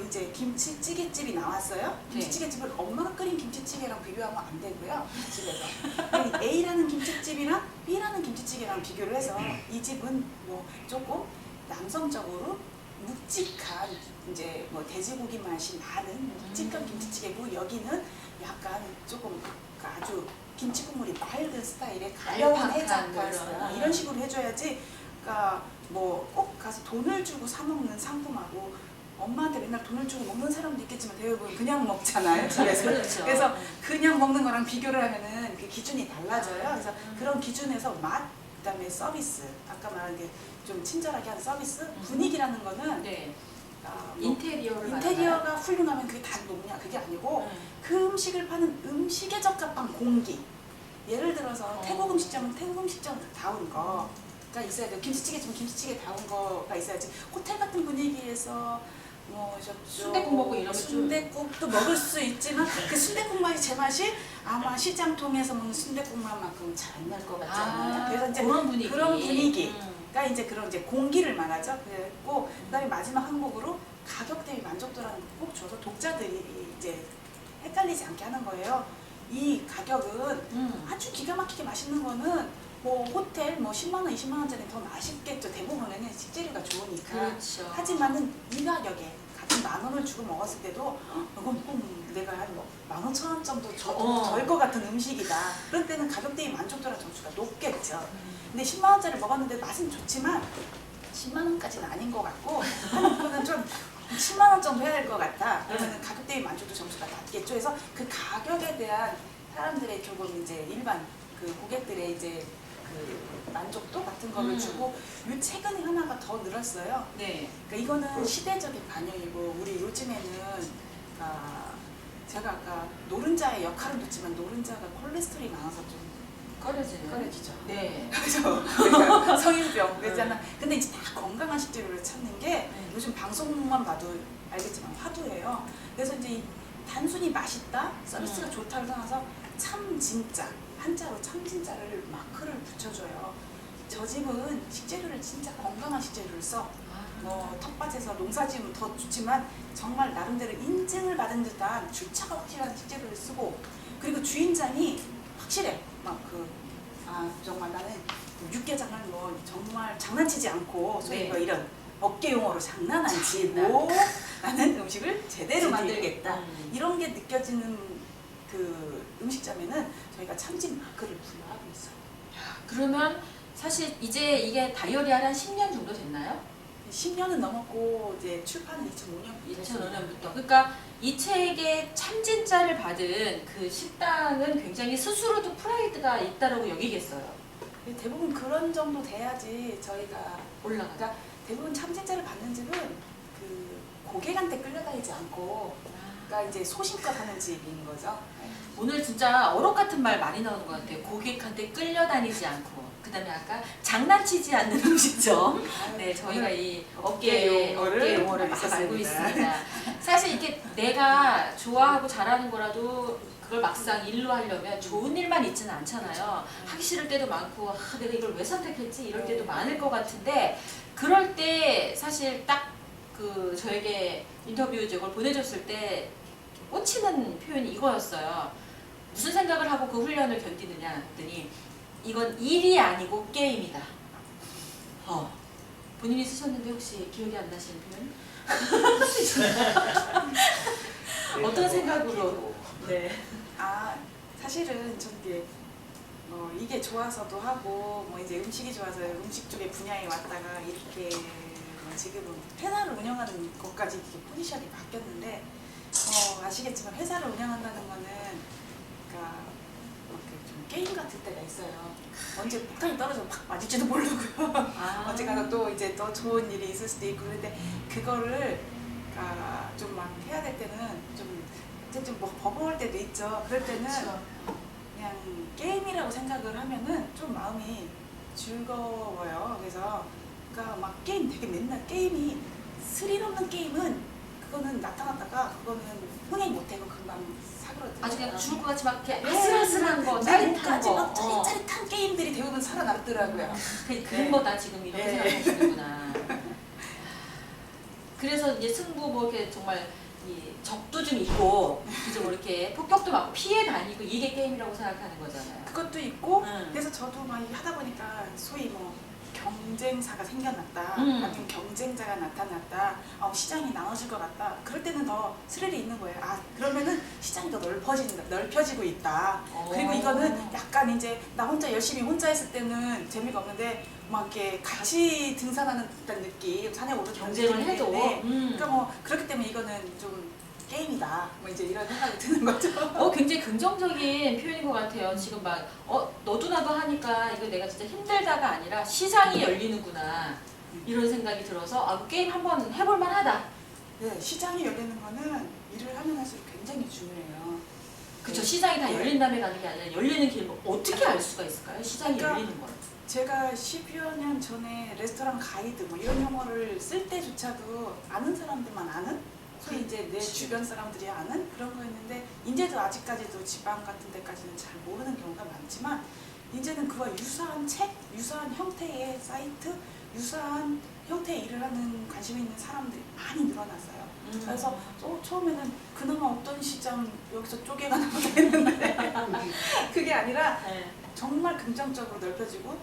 이제 김치찌개집이 나왔어요. 김치찌개집을 엄마가 끓인 김치찌개랑 비교하면 안 되고요. 집에서 A라는 김치집이랑 B라는 김치찌개랑 비교를 해서 이 집은 뭐 조금 남성적으로 묵직한 이제 뭐 돼지고기 맛이 나는 묵직한 김치찌개고 여기는 약간 조금 아주 김치 국물이 맑은 스타일의 가벼운 해장가스 이런 식으로 해줘야지. 그러니까 뭐 꼭 가서 돈을 주고 사 먹는 상품하고 엄마한테 맨날 돈을 주고 먹는 사람도 있겠지만 대부분 그냥 먹잖아요 집에서. 그렇죠. 그래서 그냥 먹는 거랑 비교를 하면은 그 기준이 달라져요. 그래서 그런 기준에서 맛, 그다음에 서비스, 아까 말한 게 좀 친절하게 하는 서비스, 분위기라는 거는 네. 뭐 인테리어가 훌륭하면 그게 다 높냐 그게 아니고 그 음식을 파는 음식에 적합한 공기. 예를 들어서 태국 음식점은 태국 음식점다운 거가 있어야 돼요. 김치찌개집은 김치찌개다운 거가 있어야지. 호텔 같은 분위기에서 뭐 순댓국 먹고 이러면 순댓국도 먹을 수 있지만 그 순댓국 맛이 제 맛이 아마 시장 통에서 먹는 순댓국 맛만큼 잘 안 날 것 같지 않아요? 그래서 이제 그런 분위기가 이제 그런 이제 공기를 말하죠. 그랬고 그다음에 마지막 한 곡으로 가격 대비 만족도라는 거 꼭 줘서 독자들이 이제 헷갈리지 않게 하는 거예요. 이 가격은 아주 기가 막히게 맛있는 거는 뭐 호텔 뭐 10만 원, 20만 원짜리 더 맛있겠죠. 대부분에는 식재료가 좋으니까. 그렇죠. 하지만은 이 가격에 같은 10,000원을 주고 먹었을 때도 이건 꼭 내가 한 뭐 15,000원 정도 줘도 덜 것 같은 음식이다. 그럴 때는 가격 대비 만족도랑 점수가 높겠죠. 근데 10만 원짜리 먹었는데 맛은 좋지만 10만 원까지는 아닌 것 같고 그거는 좀 10만 원 정도 해야 될 것 같다. 그러면 가격 대비 만족도 점수가 낮겠죠. 그래서 그 가격에 대한 사람들의 조금 이제 일반 그 고객들의 이제 그 만족도 같은 거를 주고 요 최근에 하나가 더 늘었어요. 네. 그러니까 이거는 시대적인 반영이고 우리 요즘에는 제가 아까 노른자의 역할은 좋지만 노른자가 콜레스테롤이 많아서 좀 꺼려지죠. 네. 그죠? 그러니까 성인병 그러잖아. 근데 이제 다 건강한 식재료를 찾는 게 요즘 방송만 봐도 알겠지만 화두예요. 그래서 이제 단순히 맛있다, 서비스가 좋다를 떠나서 참 진짜 한자로 참 진짜를 마크를 붙여줘요. 저 집은 식재료를 진짜 건강한 식재료를 써. 뭐 텃밭에서 농사지으면 더 좋지만 정말 나름대로 인증을 받은 듯한 출처가 확실한 식재료를 쓰고, 그리고 주인장이 확실해. 정말 나는 육개장을 뭐 정말 장난치지 않고 소위 네. 뭐 이런 어깨 용어로 장난 안 치고 나는 음식을 제대로 만들겠다. 이런 게 느껴지는 그 음식점에는 저희가 참진 마크를 부여하고 있어요. 그러면 사실 이제 이게 다이어리 한 10년 정도 됐나요? 10년은 넘었고 이제 출판은 2005년. 2005년부터. 그러니까 이 책에 참진짜를 받은 그 식당은 굉장히 스스로도 프라이드가 있다라고 여기겠어요. 대부분 그런 정도 돼야지 저희가 올라가. 그러니까 대부분 참진짜를 받는 집은 그 고객한테 끌려다니지 않고, 그러니까 이제 소신껏 하는 집인 거죠. 오늘 진짜 어록 같은 말 많이 나오는 것 같아요. 고객한테 끌려다니지 않고. 그 다음에 아까 장난치지 않는 음식점. 네, 저희가 이 어깨 용어를 막 알고 있습니다. 사실 이게 내가 좋아하고 잘하는 거라도 그걸 막상 일로 하려면 좋은 일만 있지는 않잖아요. 하기 싫을 때도 많고, 내가 이걸 왜 선택했지? 이럴 때도 많을 것 같은데, 그럴 때 사실 딱 그 저에게 인터뷰 저걸 보내줬을 때 꽂히는 표현이 이거였어요. 무슨 생각을 하고 그 훈련을 견디느냐 했더니 이건 일이 아니고 게임이다. 본인이 쓰셨는데 혹시 기억이 안 나시는 표현? 어떤 생각으로? 네. 사실은 전 이게 좋아서도 하고 뭐 이제 음식이 좋아서 음식 쪽의 분야에 왔다가 이렇게 지금은 회사를 운영하는 것까지 이렇게 포지션이 바뀌었는데, 아시겠지만 회사를 운영한다는 거는 그러니까 이렇게 좀 게임 같을 때가 있어요. 언제 폭탄이 떨어져 막 맞을지도 모르고요. 언젠가는 또 이제 더 좋은 일이 있을 수도 있고, 그런데 그거를 좀 막 해야 될 때는 좀 어쨌든 뭐 버거울 때도 있죠. 그럴 때는 그렇죠. 그냥 게임이라고 생각을 하면은 좀 마음이 즐거워요. 그래서 그러니까 막 게임 되게 맨날 게임이 스릴 없는 게임은 그거는 나타났다가 그거는 흥행 못하고 금방 사그러들어요. 아주 그냥 죽을 것 같이 막 이렇게 아슬아슬한 거, 짜릿한 거, 막 거. 짜릿짜릿한 게임들이 대부분 살아남더라고요. 그런 거다 지금 이렇게 생각하시는구나. 그래서 이제 승부 뭐 이렇게 정말 이 적도 좀 있고, 그죠? 뭐 이렇게 폭격도 막 피해 다니고 이게 게임이라고 생각하는 거잖아요. 그것도 있고, 그래서 저도 막 하다 보니까 소위 뭐 경쟁사가 생겨났다, 아니면 경쟁자가 나타났다, 시장이 나눠질 것 같다. 그럴 때는 더 스릴이 있는 거예요. 그러면은 시장이 더 넓혀지고 있다. 그리고 이거는 약간 이제 나 혼자 열심히 혼자 했을 때는 재미가 없는데 막 이렇게 같이 등산하는 듯한 느낌, 산에 오르는 경쟁을 해도. 그러니까 뭐 그렇기 때문에 이거는 좀 게임이다. 뭐 이제 이런 생각이 드는 거죠. 굉장히 긍정적인 표현인 것 같아요. 지금 막 너도 나도 하니까 이거 내가 진짜 힘들다가 아니라 시장이 열리는구나 이런 생각이 들어서 게임 한번 해볼 만하다. 네, 시장이 열리는 거는 일을 하면 할수록 굉장히 중요해요. 그렇죠. 시장이 다 열린 다음에 가는 게 아니라 열리는 길 어떻게 알 수가 있을까요? 시장이 그러니까 열리는 걸. 제가 10여 년 전에 레스토랑 가이드 뭐 이런 용어를 쓸 때조차도 아는 사람들만 아는, 소위 이제 내 주변 사람들이 아는 그런 거였는데, 이제도 아직까지도 지방 같은 데까지는 잘 모르는 경우가 많지만, 이제는 그와 유사한 책, 유사한 형태의 사이트, 유사한 형태의 일을 하는 관심 있는 사람들이 많이 늘어났어요. 그래서 처음에는 그나마 어떤 시장 여기서 쪼개가 나오게 했는데 그게 아니라 정말 긍정적으로 넓혀지고,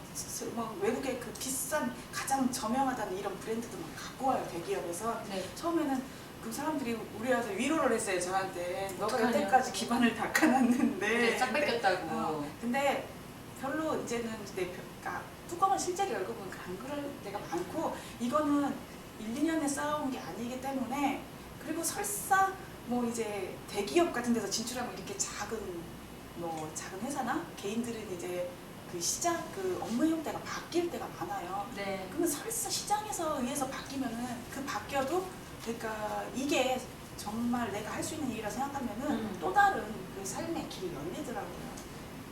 뭐 외국의 그 비싼 가장 저명하다는 이런 브랜드도 막 갖고 와요, 대기업에서. 처음에는 그 사람들이 우리 와서 위로를 했어요, 저한테. 너가 여태까지 기반을 닦아놨는데 싹 뺏겼다고. 근데 별로 이제는 뚜껑을 실제로 열고 보면 안 그럴 때가 많고, 이거는 1, 2년에 쌓아온 게 아니기 때문에, 그리고 설사 뭐 이제 대기업 같은 데서 진출하면 이렇게 작은 회사나 개인들은 이제 그 시장 그 업무 형태가 바뀔 때가 많아요. 그러면 설사 시장에서 의해서 바뀌면은 바뀌어도, 그러니까 이게 정말 내가 할 수 있는 일이라 생각하면은 또 다른 그 삶의 길이 열리더라고요.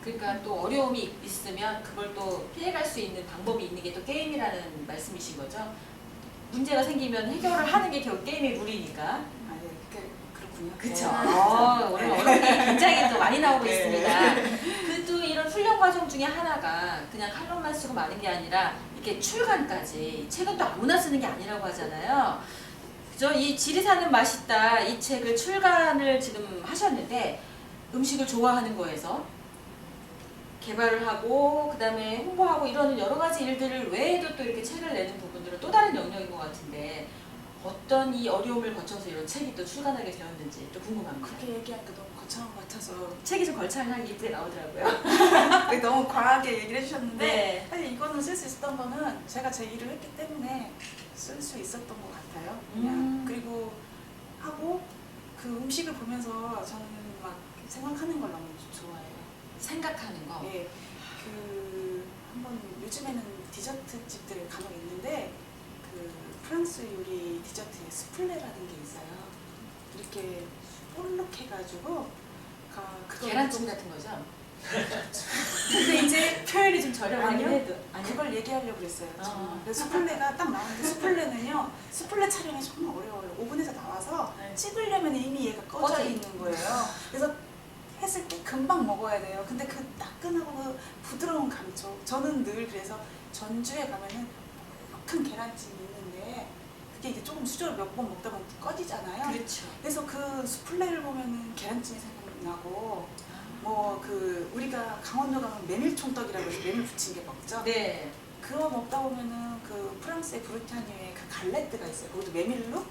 그러니까 또 어려움이 있으면 그걸 또 피해갈 수 있는 방법이 있는 게 또 게임이라는 말씀이신 거죠? 문제가 생기면 해결을 하는 게 결국 게임의 룰이니까. 네, 그렇군요. 있거든요. 그쵸. 네. 오늘 언론이 굉장히 또 많이 나오고 네. 있습니다. 그 또 이런 훈련 과정 중에 하나가 그냥 칼럼만 쓰고 마는 게 아니라 이렇게 출간까지 책은 또 아무나 쓰는 게 아니라고 하잖아요. 그죠? 이 지리산은 맛있다 이 책을 출간을 지금 하셨는데 음식을 좋아하는 거에서 개발을 하고 그 다음에 홍보하고 이런 여러 가지 일들을 외에도 또 이렇게 책을 내는 부분들은 또 다른 영역인 것 같은데 어떤 이 어려움을 거쳐서 이런 책이 또 출간하게 되었는지 또 궁금합니다. 그렇게 얘기하니까 너무 거창한 것 같아서 책이 좀 걸창한 게 나오더라고요. 너무 과하게 얘기를 해주셨는데 네. 사실 이거는 쓸 수 있었던 거는 제가 제 일을 했기 때문에 쓸 수 있었던 것 같아요. 그냥 그리고 하고 그 음식을 보면서 저는 막 생각하는 걸 너무 좋아해요. 생각하는 거. 예, 그 한번 요즘에는 디저트 집들에 간혹 있는데 그 프랑스 요리 디저트에 스플레라는 게 있어요. 이렇게 볼록해가지고 그거 계란찜 같은 거죠? 근데 이제 표현이 좀 저렴하긴 아니요. 해도. 아니요? 그걸 얘기하려고 그랬어요. 아. 그래서 스플레가 딱 나왔는데 스플레는요. 스플레 촬영이 정말 어려워요. 오븐에서 나와서 네. 찍으려면 이미 얘가 꺼져 꺼져 있는 거예요. 그래서 했을 때 금방 먹어야 돼요. 근데 그 따끈하고 그 부드러운 감촉. 저는 늘 그래서 전주에 가면은 큰 계란찜이 있는데 그게 이제 조금 수저를 몇 번 먹다 보면 꺼지잖아요. 그렇죠. 그래서 그 스플레를 보면은 계란찜이 생각나고 뭐 그 우리가 강원도 가면 메밀총떡이라고 해서 메밀 부친 게 먹죠. 네. 그거 먹다 보면은 그 프랑스의 브루타뉴에 그 갈레트가 있어요. 그것도 메밀로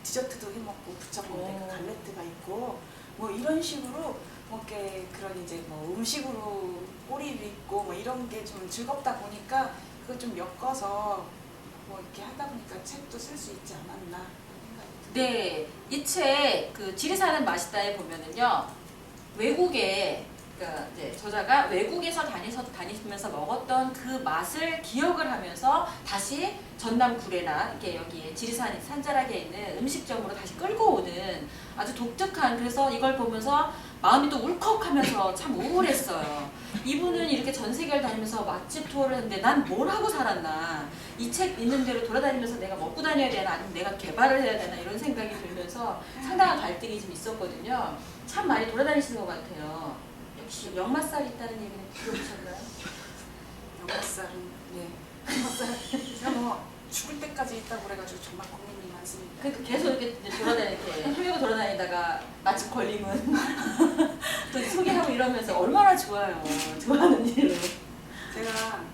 디저트도 해 먹고 부쳐 먹는데 그 갈레트가 있고 뭐 이런 식으로 뭐 이렇게 그런 이제 뭐 음식으로 꼬리를 있고 뭐 이런 게 좀 즐겁다 보니까 그걸 좀 엮어서 뭐 이렇게 하다 보니까 책도 쓸 수 있지 않았나 생각이 듭니다. 네. 이 책 그 지리산은 맛있다에 보면은요. 외국에 그러니까 이제 저자가 외국에서 다니면서 먹었던 그 맛을 기억을 하면서 다시 전남 구례나 이렇게 여기에 지리산 산자락에 있는 음식점으로 다시 끌고 오는 아주 독특한 그래서 이걸 보면서 마음이 또 울컥하면서 참 우울했어요. 이분은 이렇게 전 세계를 다니면서 맛집 투어를 했는데 난 뭘 하고 살았나 이 책 있는 대로 돌아다니면서 내가 먹고 다녀야 되나 아니면 내가 개발을 해야 되나 이런 생각이 들면서 상당한 갈등이 좀 있었거든요. 참 많이 돌아다니시는 것 같아요. 역시 역맛살이 있다는 얘기는 들어보셨나요? 역살은 네. 역살 제가 뭐 죽을 때까지 있다고 그래가지고 정말 고민이 많습니다. 그 계속 이렇게 이렇게 헤매고 돌아다니다가 맛집 걸리면 또 소개하고 이러면서 얼마나 좋아요. 좋아하는 일을. 제가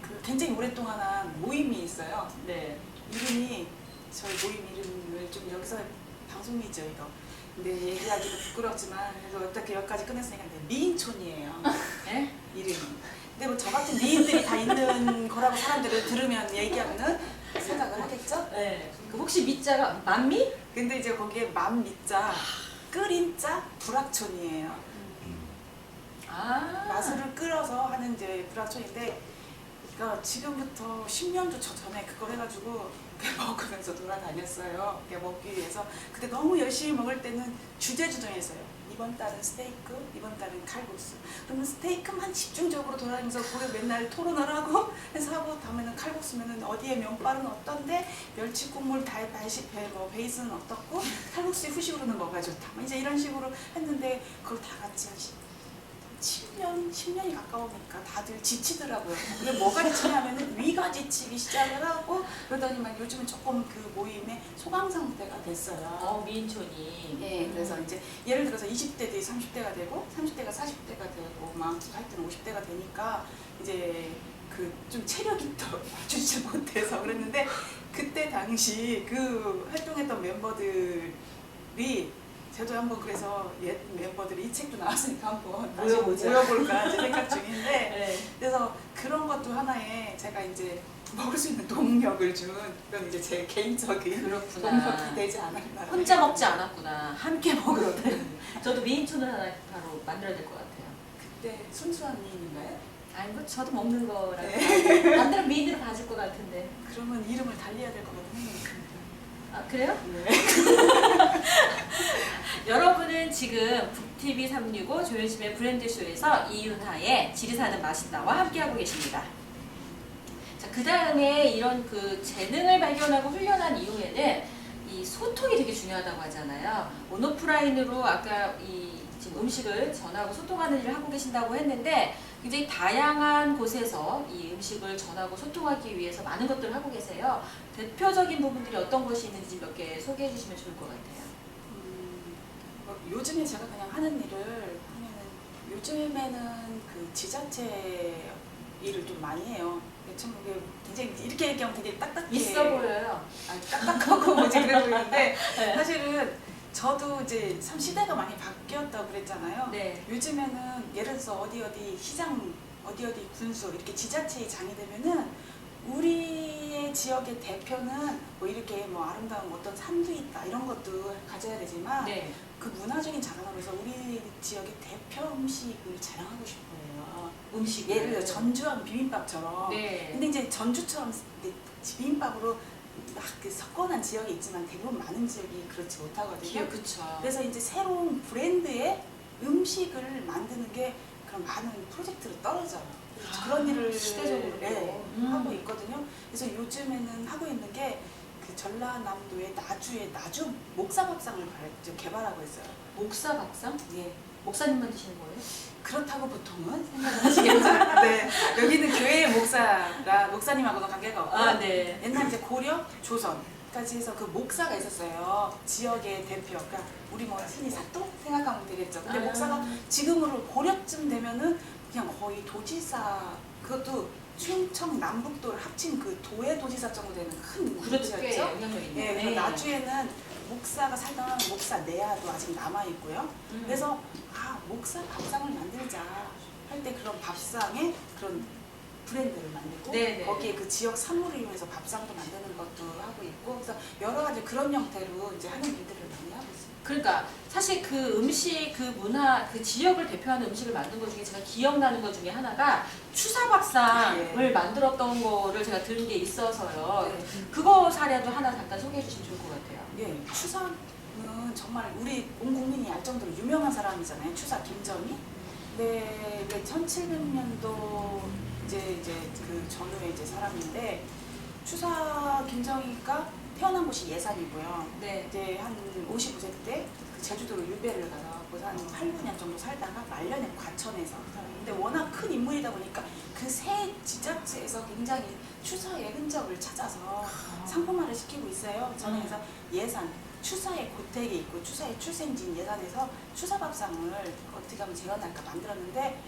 그 굉장히 오랫동안 한 모임이 있어요. 네. 이름이 저희 모임 이름을 좀 여기서 방송이죠 이거. 근데 얘기하기도 부끄럽지만 그래서 어떻게 여기까지 끝냈으니까 미인촌이에요. 네? 이름이. 근데 뭐 저 같은 미인들이 다 있는 거라고 사람들을 들으면 얘기하면은 생각을 하겠죠? 네. 그 혹시 밑자가 만미? 근데 이제 거기에 만미자, 끓인자, 불악촌이에요. 아. 마술을 끌어서 하는 이제 불악촌인데 그러니까 지금부터 10년도 전에 그걸 해가지고 먹으면서 돌아다녔어요. 먹기 위해서. 그때 너무 열심히 먹을 때는 주제주 정했어요. 이번 달은 스테이크, 이번 달은 칼국수. 그러면 스테이크만 집중적으로 돌아다니면서 거기 맨날 토론을 하고 해서 하고 다음에는 칼국수면은 어디에 면발은 어떤데 멸치 국물 베이스는 어떻고 칼국수의 후식으로는 뭐가 좋다. 이제 이런 식으로 했는데 그걸 다 같이 한 10년이 가까우니까 다들 지치더라고요. 이게 뭐가 지치냐면은 위가 지치기 시작을 하고 그러더니만 요즘은 조금 그 모임의 소강 상태가 됐어요. 미인촌이. 네, 그래서 이제 예를 들어서 20대들이 30대가 되고 30대가 40대가 되고 막 할 때는 50대가 되니까 이제 그 좀 체력이 더 맞추지 못해서 그랬는데 그때 당시 그 활동했던 멤버들이 저도 한번 그래서 옛 멤버들이 이 책도 나왔으니까 한번 다시 모여볼까 이제 생각 중인데 네. 그래서 그런 것도 하나의 제가 이제 먹을 수 있는 동력을 준 그런 이제 제 개인적인 그렇구나. 동력이 되지 않았나. 혼자 먹지 않았구나. 함께 먹으러 다니는. 저도 미인촌을 하나 바로 만들어야 될 것 같아요. 그때 순수한 미인인가요? 아니 뭐 저도 먹는 거라. 네. 만들면 미인으로 봐줄 것 같은데. 그러면 이름을 달리해야 될 것 같은 생각이 듭니다. 아 그래요? 네. 여러분은 지금 북TV 365 조윤심의 브랜드쇼에서 이윤하의 지리산은 맛있다와 함께하고 계십니다. 자, 그 다음에 이런 그 재능을 발견하고 훈련한 이후에는 이 소통이 되게 중요하다고 하잖아요. 온오프라인으로 아까 이 지금 음식을 전하고 소통하는 일을 하고 계신다고 했는데 굉장히 다양한 곳에서 이 음식을 전하고 소통하기 위해서 많은 것들을 하고 계세요. 대표적인 부분들이 어떤 것이 있는지 몇 개 소개해 주시면 좋을 것 같아요. 요즘에 제가 그냥 하는 일을 하면은 요즘에는 그 지자체 일을 좀 많이 해요. 참 이게 굉장히 이렇게 얘기하면 되게 딱딱해. 있어 보여요. 딱딱하고 뭐지 그래 보이는데 네. 사실은 저도 이제 참 시대가 많이 바뀌었다고 그랬잖아요. 네. 요즘에는 예를 들어서 어디 시장 어디 군수 이렇게 지자체의 장이 되면은 우리의 지역의 대표는 뭐 이렇게 뭐 아름다운 어떤 산도 있다 이런 것도 가져야 되지만 네. 그 문화적인 자랑으로서 우리 지역의 대표 음식을 자랑하고 싶어요. 음식. 예를 들어 전주한 비빔밥처럼. 네. 근데 이제 전주처럼 비빔밥으로 막 그 석권한 지역이 있지만 대부분 많은 지역이 그렇지 못하거든요. 그렇죠. 그래서 이제 새로운 브랜드의 음식을 만드는 게 그런 많은 프로젝트로 떨어져요. 그런 일을 시대적으로 하고 있거든요. 그래서 요즘에는 하고 있는 게 그 전라남도의 나주 목사밥상을 개발하고 있어요. 목사밥상? 예. 목사님만 드시는 거예요? 그렇다고 보통은 생각을 하시겠죠. 네. 여기는 교회의 목사님하고는 관계가 없고 아, 네. 옛날 이제 고려, 조선까지 해서 그 목사가 있었어요. 지역의 대표. 그러니까 우리 뭐 흔히 사또 생각하면 되겠죠. 근데 목사가 지금으로 고려쯤 되면은 그냥 거의 도지사, 그것도 충청 남북도를 합친 그 도의 도지사 정도 되는 큰 그래도 꽤 위치였죠. 영향력 있네요. 예, 그래서 나주에는 목사가 살던 목사 내야도 아직 남아 있고요. 그래서 목사 밥상을 만들자 할 때 그런 밥상에 그런 브랜드를 만들고 네네. 거기에 그 지역 산물을 이용해서 밥상도 만드는 것도 하고 있고 그래서 여러 가지 그런 형태로 이제 하는 일들을 많이 하고 있습니다. 그러니까 사실 그 음식, 그 문화, 그 지역을 대표하는 음식을 만든 것 중에 제가 기억나는 것 중에 하나가 추사밥상을 예. 만들었던 거를 제가 들은 게 있어서요. 네. 그거 사례도 하나 잠깐 소개해 주시면 좋을 것 같아요. 예, 추사는 정말 우리 온 국민이 알 정도로 유명한 사람이잖아요. 추사 김정희. 네, 1700년도 이제 그 전후에 이제 사람인데 추사 김정희가 태어난 곳이 예산이고요. 네. 이제 한 59세 때 그 제주도로 유배를 가서 거기서 한 8, 9년 정도 살다가 말년에 과천에서 근데 워낙 큰 인물이다 보니까 그 새 지자체에서 굉장히 추사의 흔적을 찾아서 상품화를 시키고 있어요. 저는 그래서 예산, 추사의 고택이 있고 추사의 출생지인 예산에서 추사밥상을 어떻게 하면 재현할까 만들었는데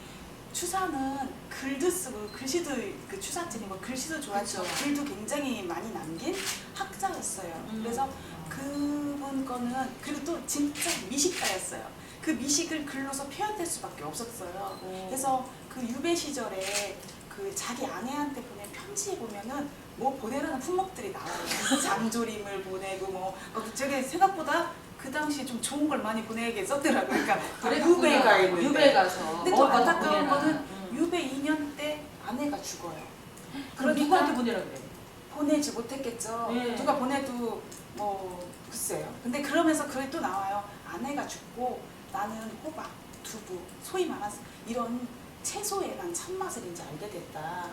추사는 글도 쓰고 글씨도 그 추사증이 뭐 글씨도 좋았죠. 그쵸. 글도 굉장히 많이 남긴 학자였어요. 그래서 그분 거는 그리고 또 진짜 미식가였어요. 그 미식을 글로서 표현될 수밖에 없었어요. 그래서 그 유배 시절에 그 자기 아내한테 보낸 편지에 보면은 뭐 보내라는 품목들이 나와요. 장조림을 보내고 뭐 저게 생각보다 그 당시에 좀 좋은 걸 많이 보내게 썼더라고요. 그러니까 유배가 있는데. 유배 가서. 근데 또 먹을 거 안타까운 보내라. 거는 유배 2년 때 아내가 죽어요. 그럼 누구한테 보내라 그래요? 보내지 못했겠죠. 네. 누가 보내도 뭐 글쎄요. 근데 그러면서 그게 또 나와요. 아내가 죽고 나는 호박, 두부, 소위 말해서 이런 채소에 난 참맛을 이제 알게 됐다.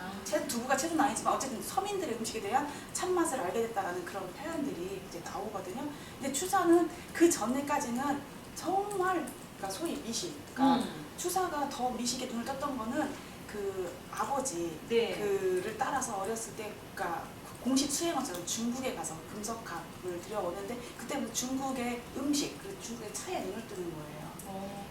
두부가 채소는 아니지만 어쨌든 서민들의 음식에 대한 참맛을 알게 됐다라는 그런 표현들이 이제 나오거든요. 근데 추사는 그 전에까지는 정말 그러니까 소위 미식, 그러니까 추사가 더 미식에 눈을 떴던 거는 그 아버지 네. 그를 따라서 어렸을 때 그러니까 공식 수행원처럼 중국에 가서 금속학을 들여오는데 그때부터 중국의 음식 그리고 중국의 차에 눈을 뜨는 거예요.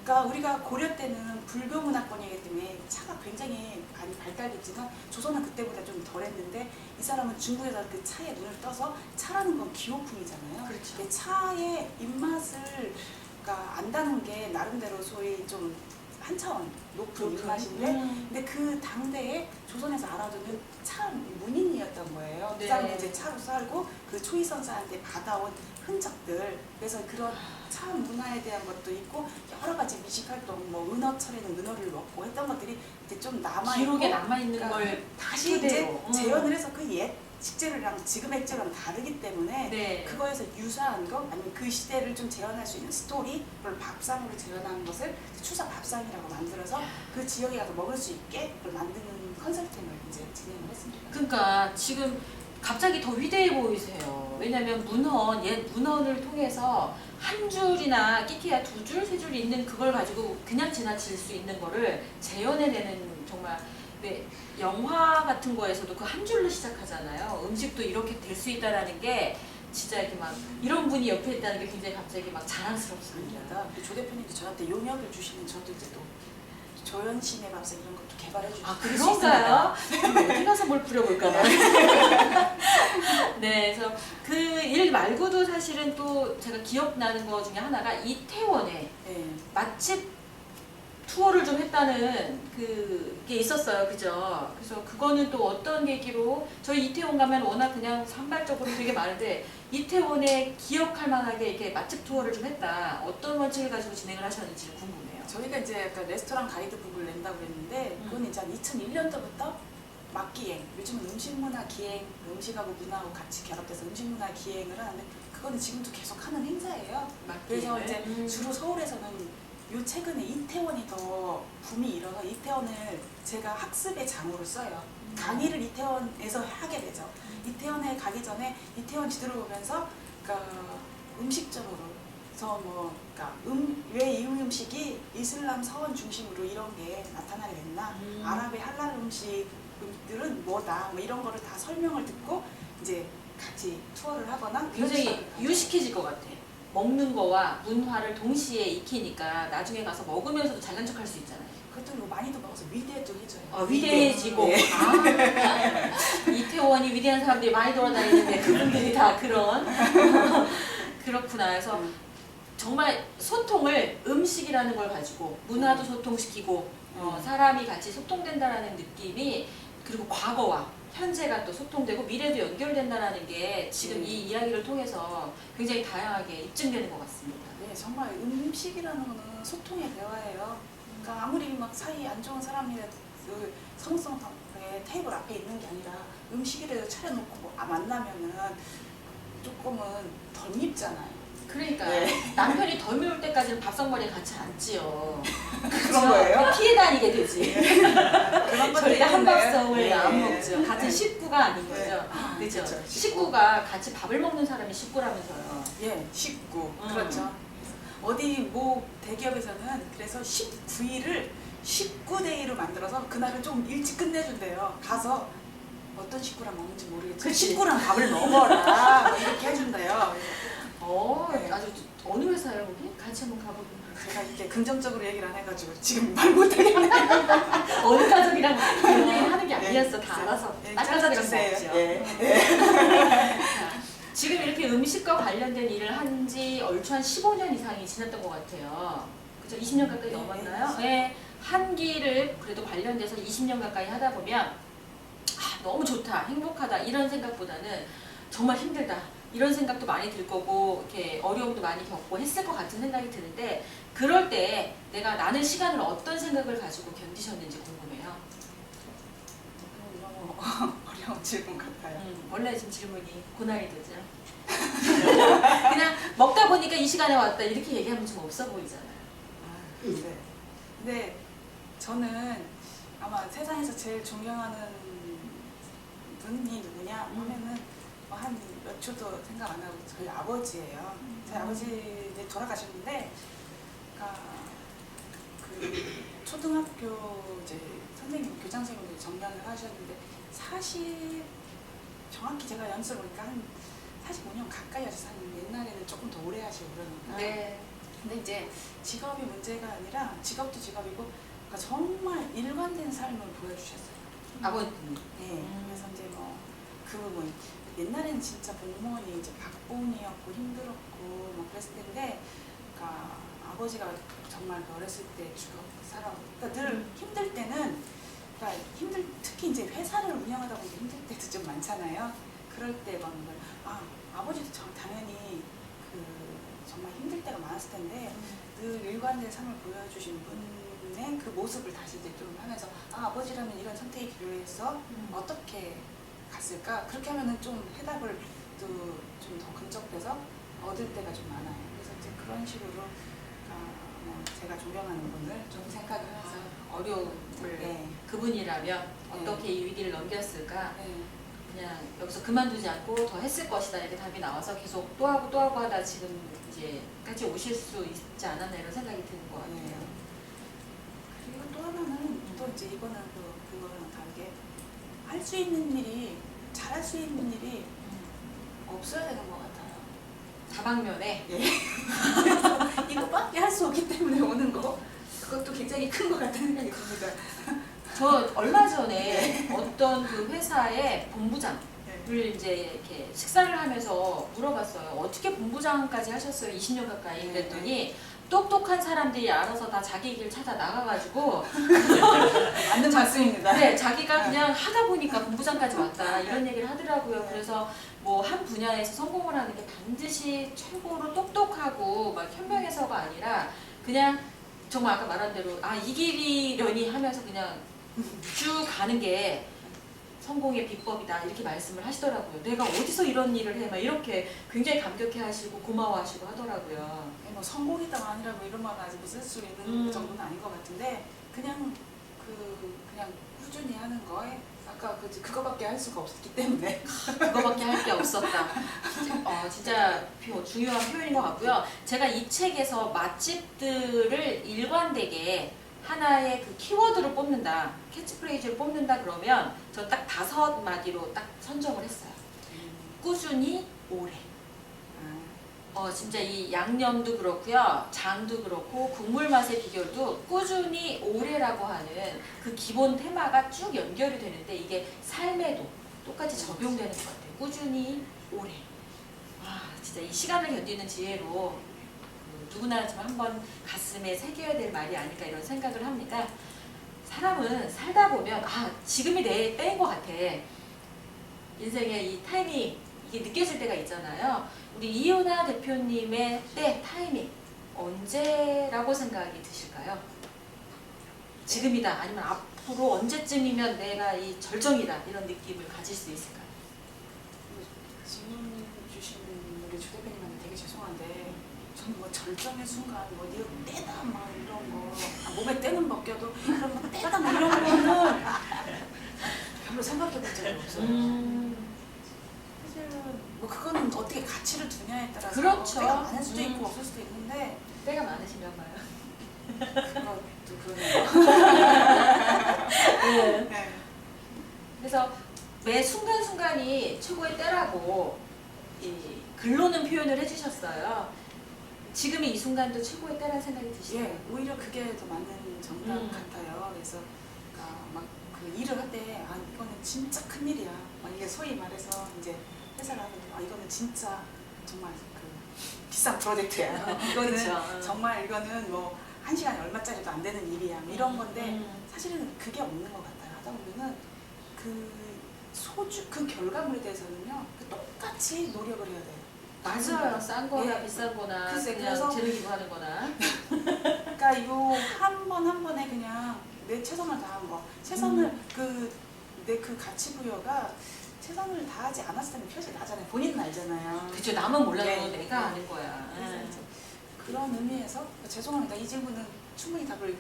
그러니까 우리가 고려 때는 불교 문화권이기 때문에 차가 굉장히 많이 발달됐지만 조선은 그때보다 좀 덜했는데 이 사람은 중국에서 그 차에 눈을 떠서 차라는 건 기호품이잖아요. 그렇죠. 근데 차의 입맛을 그러니까 안다는 게 나름대로 소위 좀 한 차원 높은 입맛인데 근데 그 당대에 조선에서 알아두는 차 문인이었던 거예요. 그 사람이 이제 차로 살고 그 초이선사한테 받아온 흔적들 그래서 그런 차 문화에 대한 것도 있고 여러 가지 미식 활동 뭐 은어철에는 은어를 먹고 했던 것들이 이제 좀 남아있고 기록에 남아있는 그러니까 걸 다시 그대로. 이제 재현을 해서 그 옛 식재료랑 지금 액재료랑 다르기 때문에 네. 그거에서 유사한 거 아니면 그 시대를 좀 재현할 수 있는 스토리 그걸 밥상으로 재현하는 것을 추사 밥상이라고 만들어서 그 지역에 가서 먹을 수 있게 그걸 만드는 컨설팅을 이제 진행을 했습니다. 그러니까 지금 갑자기 더 위대해 보이세요. 왜냐면 문헌, 옛 문헌을 통해서 한 줄이나 끼키야 두 줄, 세 줄 있는 그걸 가지고 그냥 지나칠 수 있는 거를 재현해내는 정말 왜 영화 같은 거에서도 그 한 줄로 시작하잖아요. 음식도 이렇게 될 수 있다라는 게 진짜 이렇게 막 이런 분이 옆에 있다는 게 굉장히 갑자기 막 자랑스럽습니다. 아닙니다. 조 대표님도 저한테 용역을 주시면 저도 이제 또 조연신의 밥상 이런 것도 개발해 주시고. 아, 그런가요? 어디 가서 뭘 부려볼까 봐. 네, 그래서 그 일 말고도 사실은 또 제가 기억나는 거 중에 하나가 이태원에 네. 맛집 투어를 좀 했다는 그게 있었어요. 그죠? 그래서 그거는 또 어떤 계기로 저희 이태원 가면 워낙 그냥 산발적으로 되게 많은데 이태원에 기억할 만하게 이렇게 맛집 투어를 좀 했다. 어떤 원칙을 가지고 진행을 하셨는지 궁금해요. 저희가 이제 약간 레스토랑 가이드북을 낸다고 그랬는데 그건 이제 한 2001년도부터 맛기행, 요즘은 음식문화 기행, 음식하고 문화하고 같이 결합돼서 음식문화 기행을 하는데 그거는 지금도 계속 하는 행사예요. 그래서 이제 주로 서울에서는 요 최근에 이태원이 더 붐이 일어서 이태원을 제가 학습의 장으로 써요. 강의를 이태원에서 하게 되죠. 이태원에 가기 전에 이태원 지도를 보면서 그러니까 음식점으로 그래서 뭐 그러니까 왜 이 음식이 이슬람 서원 중심으로 이런 게 나타나게 됐나 아랍의 할랄 음식들은 뭐다 뭐 이런 거를 다 설명을 듣고 이제 같이 투어를 하거나 굉장히 유식해질 것 같아. 먹는 거와 문화를 동시에 익히니까 나중에 가서 먹으면서도 잘난 척할 수 있잖아요. 그것도 뭐 많이도 먹어서 위대도 해줘요. 위대해지고. 네. 아, 이태원이 위대한 사람들이 많이 돌아다니는데 그분들이 다 그런. 그렇구나. 그래서 정말 소통을 음식이라는 걸 가지고 문화도 소통시키고 사람이 같이 소통된다라는 느낌이 그리고 과거와 현재가 또 소통되고 미래도 연결된다라는 게 지금 이 이야기를 통해서 굉장히 다양하게 입증되는 것 같습니다. 네, 정말 음식이라는 거는 소통의 대화예요. 그러니까 아무리 막 사이 안 좋은 사람이라도 그 성성하게 테이블 앞에 있는 게 아니라 음식이라도 차려놓고 뭐 만나면은 조금은 덜 밉잖아요. 그러니까 네. 남편이 덜 미울 때까지는 밥상머리에 같이 앉지요. 그런 거예요? 피해 다니게 되지. 그런 것도 절대 한 있겠네요. 밥상을 네. 안 먹죠. 같은 네. 식구가 아닌 네. 거죠. 아, 그죠? 그쵸. 식구가 같이 밥을 먹는 사람이 식구라면서요. 예, 19. 그렇죠. 어디 뭐 대기업에서는 그래서 19일을 19데이로 만들어서 그날을 좀 일찍 끝내준대요. 가서 어떤 식구랑 먹는지 모르겠지만 그치. 식구랑 밥을 먹어라 뭐 이렇게 해준대요. 네. 아주 어느 회사예요, 거기? 같이 한번 가보면. 제가 이렇게 긍정적으로 얘기를 안 해가지고 지금 말 못하겠네. 어느 가족이랑 그런 얘기 하는 게 아니었어. 다 네. 알아서. 네, 딱 가족이랑 짜주세요. 먹죠. 네. 자, 지금 이렇게 음식과 관련된 일을 한 지 얼추 한 15년 이상이 지났던 것 같아요. 그죠? 20년 가까이 네, 넘었나요? 네. 한 길을 그래도 관련돼서 20년 가까이 하다 보면 너무 좋다, 행복하다 이런 생각보다는 정말 힘들다 이런 생각도 많이 들 거고 이렇게 어려움도 많이 겪고 했을 것 같은 생각이 드는데 그럴 때 내가 나는 시간을 어떤 생각을 가지고 견디셨는지 궁금해요. 너무 어려운 질문 같아요. 원래 지금 질문이 고난이도죠. 그냥 먹다 보니까 이 시간에 왔다 이렇게 얘기하면 좀 없어 보이잖아요. 네. 근데 저는 아마 세상에서 제일 존경하는 분이 누구냐 하면은 뭐 한 몇 초도 생각 안 하고 저희 아버지예요. 저희 아버지 이제 돌아가셨는데, 그러니까 그 초등학교 이제 선생님, 교장 선생님들 정년을 하셨는데 40 정확히 제가 연수를 보니까 한 45년 가까이 하셔서 옛날에는 조금 더 오래 하시고 그러니까. 네. 근데 이제 직업이 문제가 아니라 직업도 직업이고 그러니까 정말 일관된 삶을 보여주셨어요. 아버님. 네. 그래서 이제 뭐 옛날에는 진짜 공무원이 이제 박봉이었고 힘들었고 막 그랬을 텐데, 그러니까 아버지가 정말 어렸을 때 그러니까 늘 힘들 때는 그러니까 특히 이제 회사를 운영하다 보면 힘들 때도 좀 많잖아요. 그럴 때 보는 걸 아버지도 당연히 정말 힘들 때가 많았을 텐데 늘 일관된 삶을 보여주신 분의 그 모습을 다시 이제 좀 하면서 아버지라면 이런 선택이 필요해서 어떻게 갔을까? 그렇게 하면은 좀 해답을 또 좀 더 근접해서 얻을 때가 좀 많아요. 그래서 이제 그런 식으로 제가 존경하는 분을 좀 생각을 해서 어려움을 네. 그분이라면 어떻게 이 위기를 넘겼을까? 네. 그냥 여기서 그만두지 않고 더 했을 것이다 이렇게 답이 나와서 계속 또 하고 또 하고 하다 지금 이제까지 오실 수 있지 않았나 이런 생각이 드는 것 같아요. 네. 그리고 또 하나는 또 이제 이거는 그거랑 다르게 할 수 있는 일이 잘할 수 있는 일이 없어야 되는 것 같아요. 다방면에 예. 그래서 이거밖에 할 수 없기 때문에 오는 거 그것도 굉장히 큰 것 같다는 생각이 듭니다. 저 얼마 전에 어떤 그 회사의 본부장을 네. 이제 이렇게 식사를 하면서 물어봤어요. 어떻게 본부장까지 하셨어요? 20년 가까이. 그랬더니 똑똑한 사람들이 알아서 다 자기 길 찾아 나가가지고 맞는 말씀입니다. 네, 자기가 그냥 하다 보니까 본부장까지 왔다 이런 얘기를 하더라고요. 그래서 뭐 한 분야에서 성공을 하는 게 반드시 최고로 똑똑하고 막 현명해서가 아니라 그냥 정말 아까 말한 대로 아 이 길이려니 하면서 그냥 쭉 가는 게 성공의 비법이다 이렇게 말씀을 하시더라고요. 내가 어디서 이런 일을 해? 막 이렇게 굉장히 감격해하시고 고마워하시고 하더라고요. 뭐 성공이다가 아니라 뭐 이런 말 아직 쓸 수 있는 정도는 아닌 것 같은데 그냥 그냥 꾸준히 하는 거에 아까 그거밖에 할 수가 없었기 때문에 그거밖에 할 게 없었다. 진짜 중요한 표현인 것 같고요. 제가 이 책에서 맛집들을 일관되게 하나의 그 키워드로 뽑는다, 캐치프레이즈로 뽑는다 그러면 저 딱 5마디로 딱 선정을 했어요. 꾸준히 오래. 진짜 이 양념도 그렇고요, 장도 그렇고 국물 맛의 비결도 꾸준히 오래라고 하는 그 기본 테마가 쭉 연결이 되는데 이게 삶에도 똑같이 적용되는 것 같아요. 꾸준히 오래. 진짜 이 시간을 견디는 지혜로 누구나 좀 한번 가슴에 새겨야 될 말이 아닐까 이런 생각을 합니다. 사람은 살다 보면 지금이 내 때인 것 같아. 인생의 이 타이밍 이게 느껴질 때가 있잖아요. 우리 이윤아 대표님의 때 타이밍 언제라고 생각이 드실까요? 지금이다 아니면 앞으로 언제쯤이면 내가 이 절정이다 이런 느낌을 가질 수 있을까요? 질문 주신 우리 주 대표님한테 되게 죄송한데 저는 뭐 절정의 순간 뭐 네가 떼다 막 이런 거 몸에 떼는 벗겨도 그런 거 떼다 막 이런 거는 별로 생각해 본 적이 없어요. 사실은 뭐 그거는 어떻게 가치를 두냐에 따라서 그렇죠. 때가 많을 수도 있고 없을 수도 있는데 때가 많으신가 봐요. 그것도 그러네요. 네. 그래서 매 순간순간이 최고의 때라고 글로는 표현을 해주셨어요. 지금의 이 순간도 최고의 때라는 생각이 드시나요? 예, 오히려 그게 더 맞는 정답 같아요. 그래서 막 그 일을 할 때 이거는 진짜 큰 일이야. 막 이게 소위 말해서 이제 회사를 하면 이거는 진짜 정말 그 비싼 프로젝트야. 이거는 그쵸. 정말 이거는 뭐 1시간에 얼마짜리도 안 되는 일이야. 뭐 이런 건데 사실은 그게 없는 것 같아요. 하다 보면은 그 결과물에 대해서는요 똑같이 노력을 해야 돼요. 맞아요. 싼 거나 예. 비싼 거나 글쎄, 그냥 그래서 재능 기부하는 거나 그러니까 이거 한 번 한 번에 그냥 내 최선을 다한 거, 최선을 내 그 가치 부여가 최선을 다하지 않았을 때는 표시 나잖아요. 본인은 알잖아요. 그쵸. 남은 몰라도 네. 내가 아는 거야. 그래서 이제 그런 의미에서 죄송합니다. 이 질문은 충분히 답을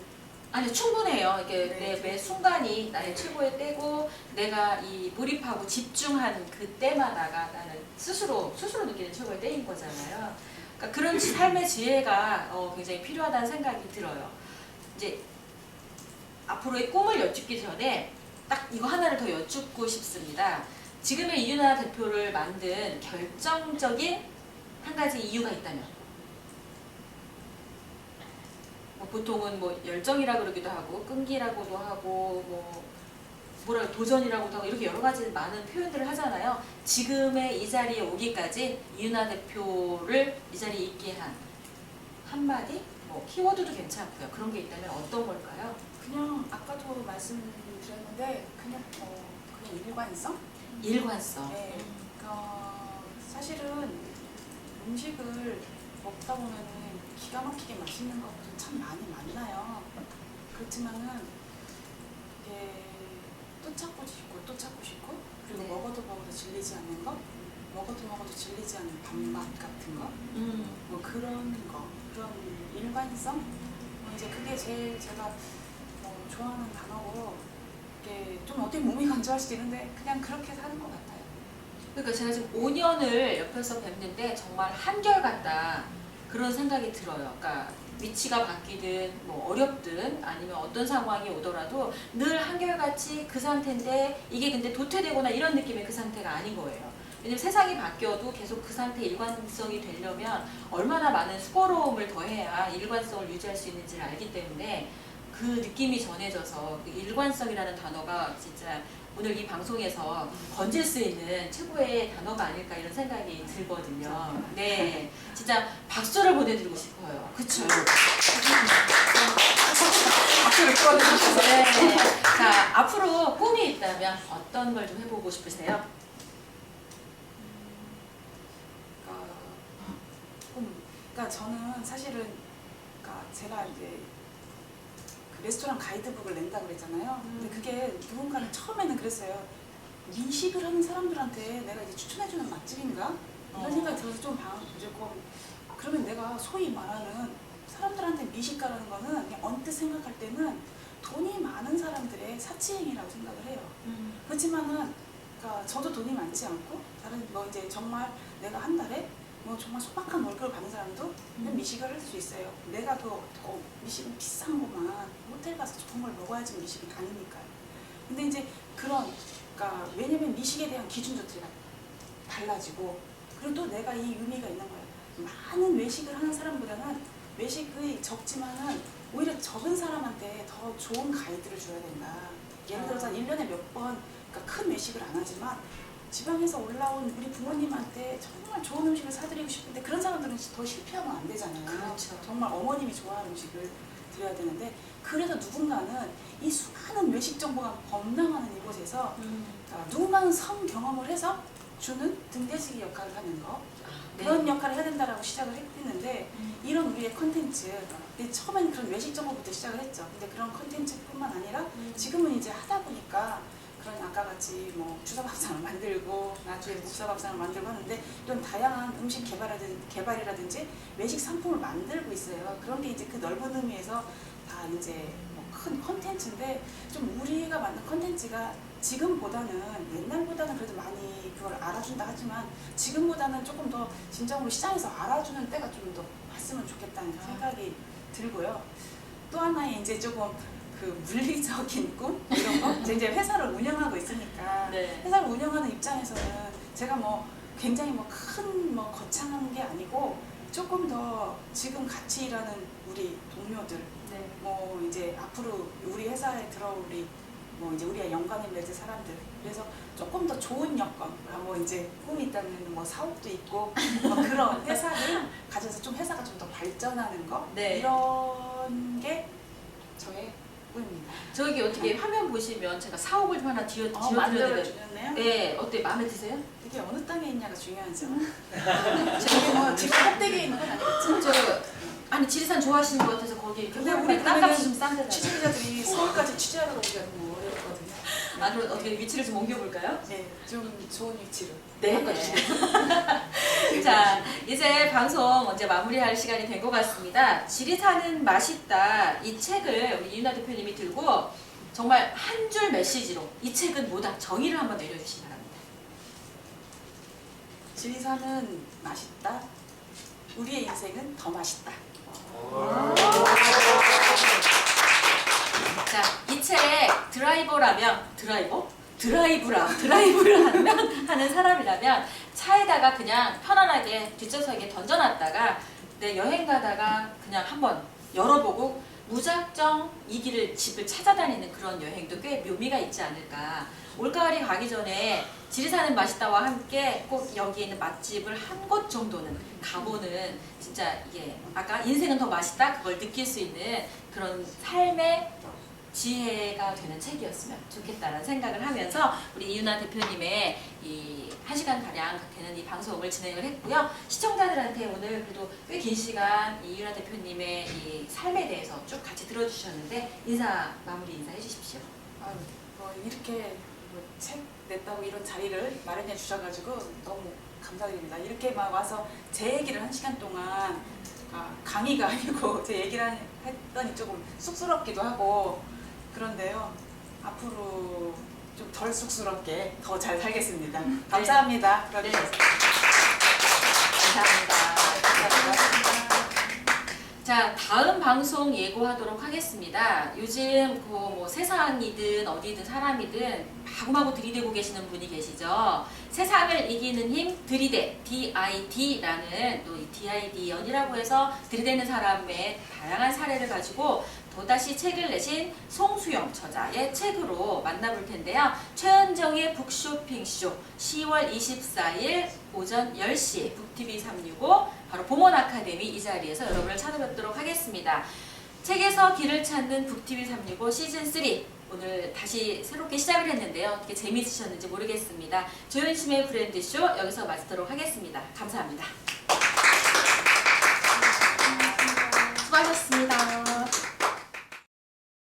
아니 충분해요. 이게 네. 매 순간이 나의 최고의 때고 내가 이 몰입하고 집중한 그 때마다가 나는 스스로 느끼는 최고의 때인 거잖아요. 그러니까 그런 삶의 지혜가 굉장히 필요하다는 생각이 들어요. 이제 앞으로의 꿈을 여쭙기 전에 딱 이거 하나를 더 여쭙고 싶습니다. 지금의 이윤아 대표를 만든 결정적인 한 가지 이유가 있다면 보통은 뭐 열정이라 그러기도 하고 끈기라고도 하고 도전이라고도 하고 이렇게 여러 가지 많은 표현들을 하잖아요. 지금의 이 자리에 오기까지 이윤아 대표를 이 자리에 있게 한 한마디 키워드도 괜찮고요. 그런 게 있다면 어떤 걸까요? 그냥 아까도 말씀드렸는데 그냥 일관성? 일관성. 네. 사실은 음식을 먹다 보면은 기가 막히게 맛있는 것도 참 많이 만나요. 그렇지만은 이게 또 찾고 싶고 또 찾고 싶고 그리고 네. 먹어도 질리지 않는 거, 먹어도 질리지 않는 밥맛 같은 거, 뭐 그런 일관성. 이제 그게 제일 제가 좋아하는 단어고 이게 좀 어떻게 몸이 간절할 수도 있는데 그냥 그렇게 사는 것 같아요. 그러니까 제가 지금 5년을 옆에서 뵙는데 정말 한결같다 그런 생각이 들어요. 그러니까 위치가 바뀌든 뭐 어렵든 아니면 어떤 상황이 오더라도 늘 한결같이 그 상태인데 이게 근데 도태되거나 이런 느낌의 그 상태가 아닌 거예요. 왜냐면 세상이 바뀌어도 계속 그 상태 일관성이 되려면 얼마나 많은 수고로움을 더해야 일관성을 유지할 수 있는지를 알기 때문에 그 느낌이 전해져서 그 일관성이라는 단어가 진짜 오늘 이 방송에서 건질 수 있는 최고의 단어가 아닐까 이런 생각이 들거든요. 네, 진짜 박수를 보내드리고 싶어요. 그쵸? 박수를 꺼내주셔서. 네. 자, 앞으로 꿈이 있다면 어떤 걸 좀 해보고 싶으세요? 그러니까 저는 사실은 그러니까 제가 이제 그 레스토랑 가이드북을 낸다고 그랬잖아요. 근데 그게 누군가는 처음에는 그랬어요. 미식을 하는 사람들한테 내가 이제 추천해주는 맛집인가? 이런 생각이 들어서 좀 조금 그러면 내가 소위 말하는 사람들한테 미식가라는 거는 그냥 언뜻 생각할 때는 돈이 많은 사람들의 사치행위라고 생각을 해요. 그렇지만은 그러니까 저도 돈이 많지 않고 다른 뭐 이제 정말 내가 한 달에 뭐 정말 소박한 월급을 받는 사람도 미식을 할 수 있어요. 내가 더 미식은 비싼 것만 호텔 가서 좋은 걸 먹어야지 미식이 아니니까요. 근데 이제 그러니까 왜냐면 미식에 대한 기준조차가 달라지고 그리고 또 내가 이 의미가 있는 거예요. 많은 외식을 하는 사람보다는 외식이 적지만은 오히려 적은 사람한테 더 좋은 가이드를 줘야 된다. 예를 들어서 1년에 몇 번 그러니까 큰 외식을 안 하지만 지방에서 올라온 우리 부모님한테 정말 좋은 음식을 사드리고 싶은데 그런 사람들은 더 실패하면 안 되잖아요. 그렇죠. 정말 어머님이 좋아하는 음식을 드려야 되는데 그래서 누군가는 이 수많은 외식 정보가 범람하는 이곳에서 누군가는 성 경험을 해서 주는 등대시기 역할을 하는 거 그런 역할을 해야 된다라고 시작을 했는데 이런 우리의 컨텐츠 처음에는 그런 외식 정보부터 시작을 했죠. 근데 그런 컨텐츠뿐만 아니라 지금은 이제 하다 보니까 그런 아까 같이 뭐 주사밥상을 만들고 나중에 목사밥상을 만들고 하는데 이런 다양한 음식 개발이라든지 외식 상품을 만들고 있어요. 그런 게 이제 그 넓은 의미에서 다 이제 뭐 큰 컨텐츠인데 좀 우리가 만든 컨텐츠가 지금보다는 옛날보다는 그래도 많이 그걸 알아준다 하지만 지금보다는 조금 더 진정으로 시장에서 알아주는 때가 좀 더 왔으면 좋겠다는 생각이 들고요. 또 하나의 이제 조금 그 물리적인 꿈 이런 거 이제 회사를 운영하고 있으니까 네. 회사를 운영하는 입장에서는 제가 뭐 굉장히 뭐 큰 뭐 거창한 게 아니고 조금 더 지금 같이 일하는 우리 동료들 네. 뭐 이제 앞으로 우리 회사에 들어올 뭐 이제 우리가 연관을 맺을 사람들 그래서 조금 더 좋은 여건 뭐 이제 꿈이 있다면 뭐 사업도 있고 뭐 그런 회사를 가져서 좀 회사가 좀 더 발전하는 거 네. 이런 게 저의 꿈입니다. 저기 어떻게 화면 보시면 제가 사옥을 좀 하나 지어드렸는데 만들어주셨네요. 네, 어때 마음에 드세요? 이게 어느 땅에 있냐가 중요하죠. 저기 뭐 지금 꼭대기에 있는 건 아니겠죠? 아니 지리산 좋아하시는 것 같아서 거기 이렇게 근데 우리 우리 땅값이 좀 싼데 취재자들이 서울까지 취재하러 오기가 너무 어렵거든요. 아 그럼 어떻게 위치를 좀 옮겨볼까요? 네, 좀 좋은 위치로. 네. 자 이제 방송 이제 마무리할 시간이 된 것 같습니다. 지리산은 맛있다 이 책을 우리 이윤아 대표님이 들고 정말 한 줄 메시지로 이 책은 뭐다 정의를 한번 내려주시기 바랍니다. 지리산은 맛있다. 우리의 인생은 더 맛있다. 자, 이 책 드라이버라면 드라이브를 하는 사람이라면 차에다가 그냥 편안하게 뒷좌석에 던져놨다가 내 여행 가다가 그냥 한번 열어보고 무작정 이 길을 집을 찾아다니는 그런 여행도 꽤 묘미가 있지 않을까. 올가을이 가기 전에 지리산은 맛있다와 함께 꼭 여기 있는 맛집을 한 곳 정도는 가보는 진짜 이게 아까 인생은 더 맛있다 그걸 느낄 수 있는 그런 삶의 지혜가 되는 책이었으면 좋겠다는 생각을 하면서 우리 이윤아 대표님의 이 1시간가량 되는 이 방송을 진행을 했고요. 시청자들한테 오늘 그래도 꽤 긴 시간 이 이윤아 대표님의 이 삶에 대해서 쭉 같이 들어주셨는데 마무리 인사해 주십시오. 뭐 이렇게 뭐 책 냈다고 이런 자리를 마련해 주셔가지고 너무 감사드립니다. 이렇게 막 와서 제 얘기를 1시간 동안 강의가 아니고 제 얘기를 했더니 조금 쑥스럽기도 하고 그런데요. 앞으로 좀 덜 쑥스럽게 더 잘 살겠습니다. 감사합니다. 네. 감사합니다. 자, 다음 방송 예고하도록 하겠습니다. 요즘 뭐 세상이든 어디든 사람이든 마구마구 들이대고 계시는 분이 계시죠. 세상을 이기는 힘 들이대 DID라는 또 이 DID 연이라고 해서 들이대는 사람의 다양한 사례를 가지고 또다시 책을 내신 송수영 저자의 책으로 만나볼 텐데요. 최은정의 북쇼핑쇼 10월 24일 오전 10시 북TV 365 바로 보몬 아카데미 이 자리에서 여러분을 찾아뵙도록 하겠습니다. 책에서 길을 찾는 북TV 365 시즌 3 오늘 다시 새롭게 시작을 했는데요. 어떻게 재미있으셨는지 모르겠습니다. 조윤심의 브랜드쇼 여기서 마치도록 하겠습니다. 감사합니다. 수고하셨습니다.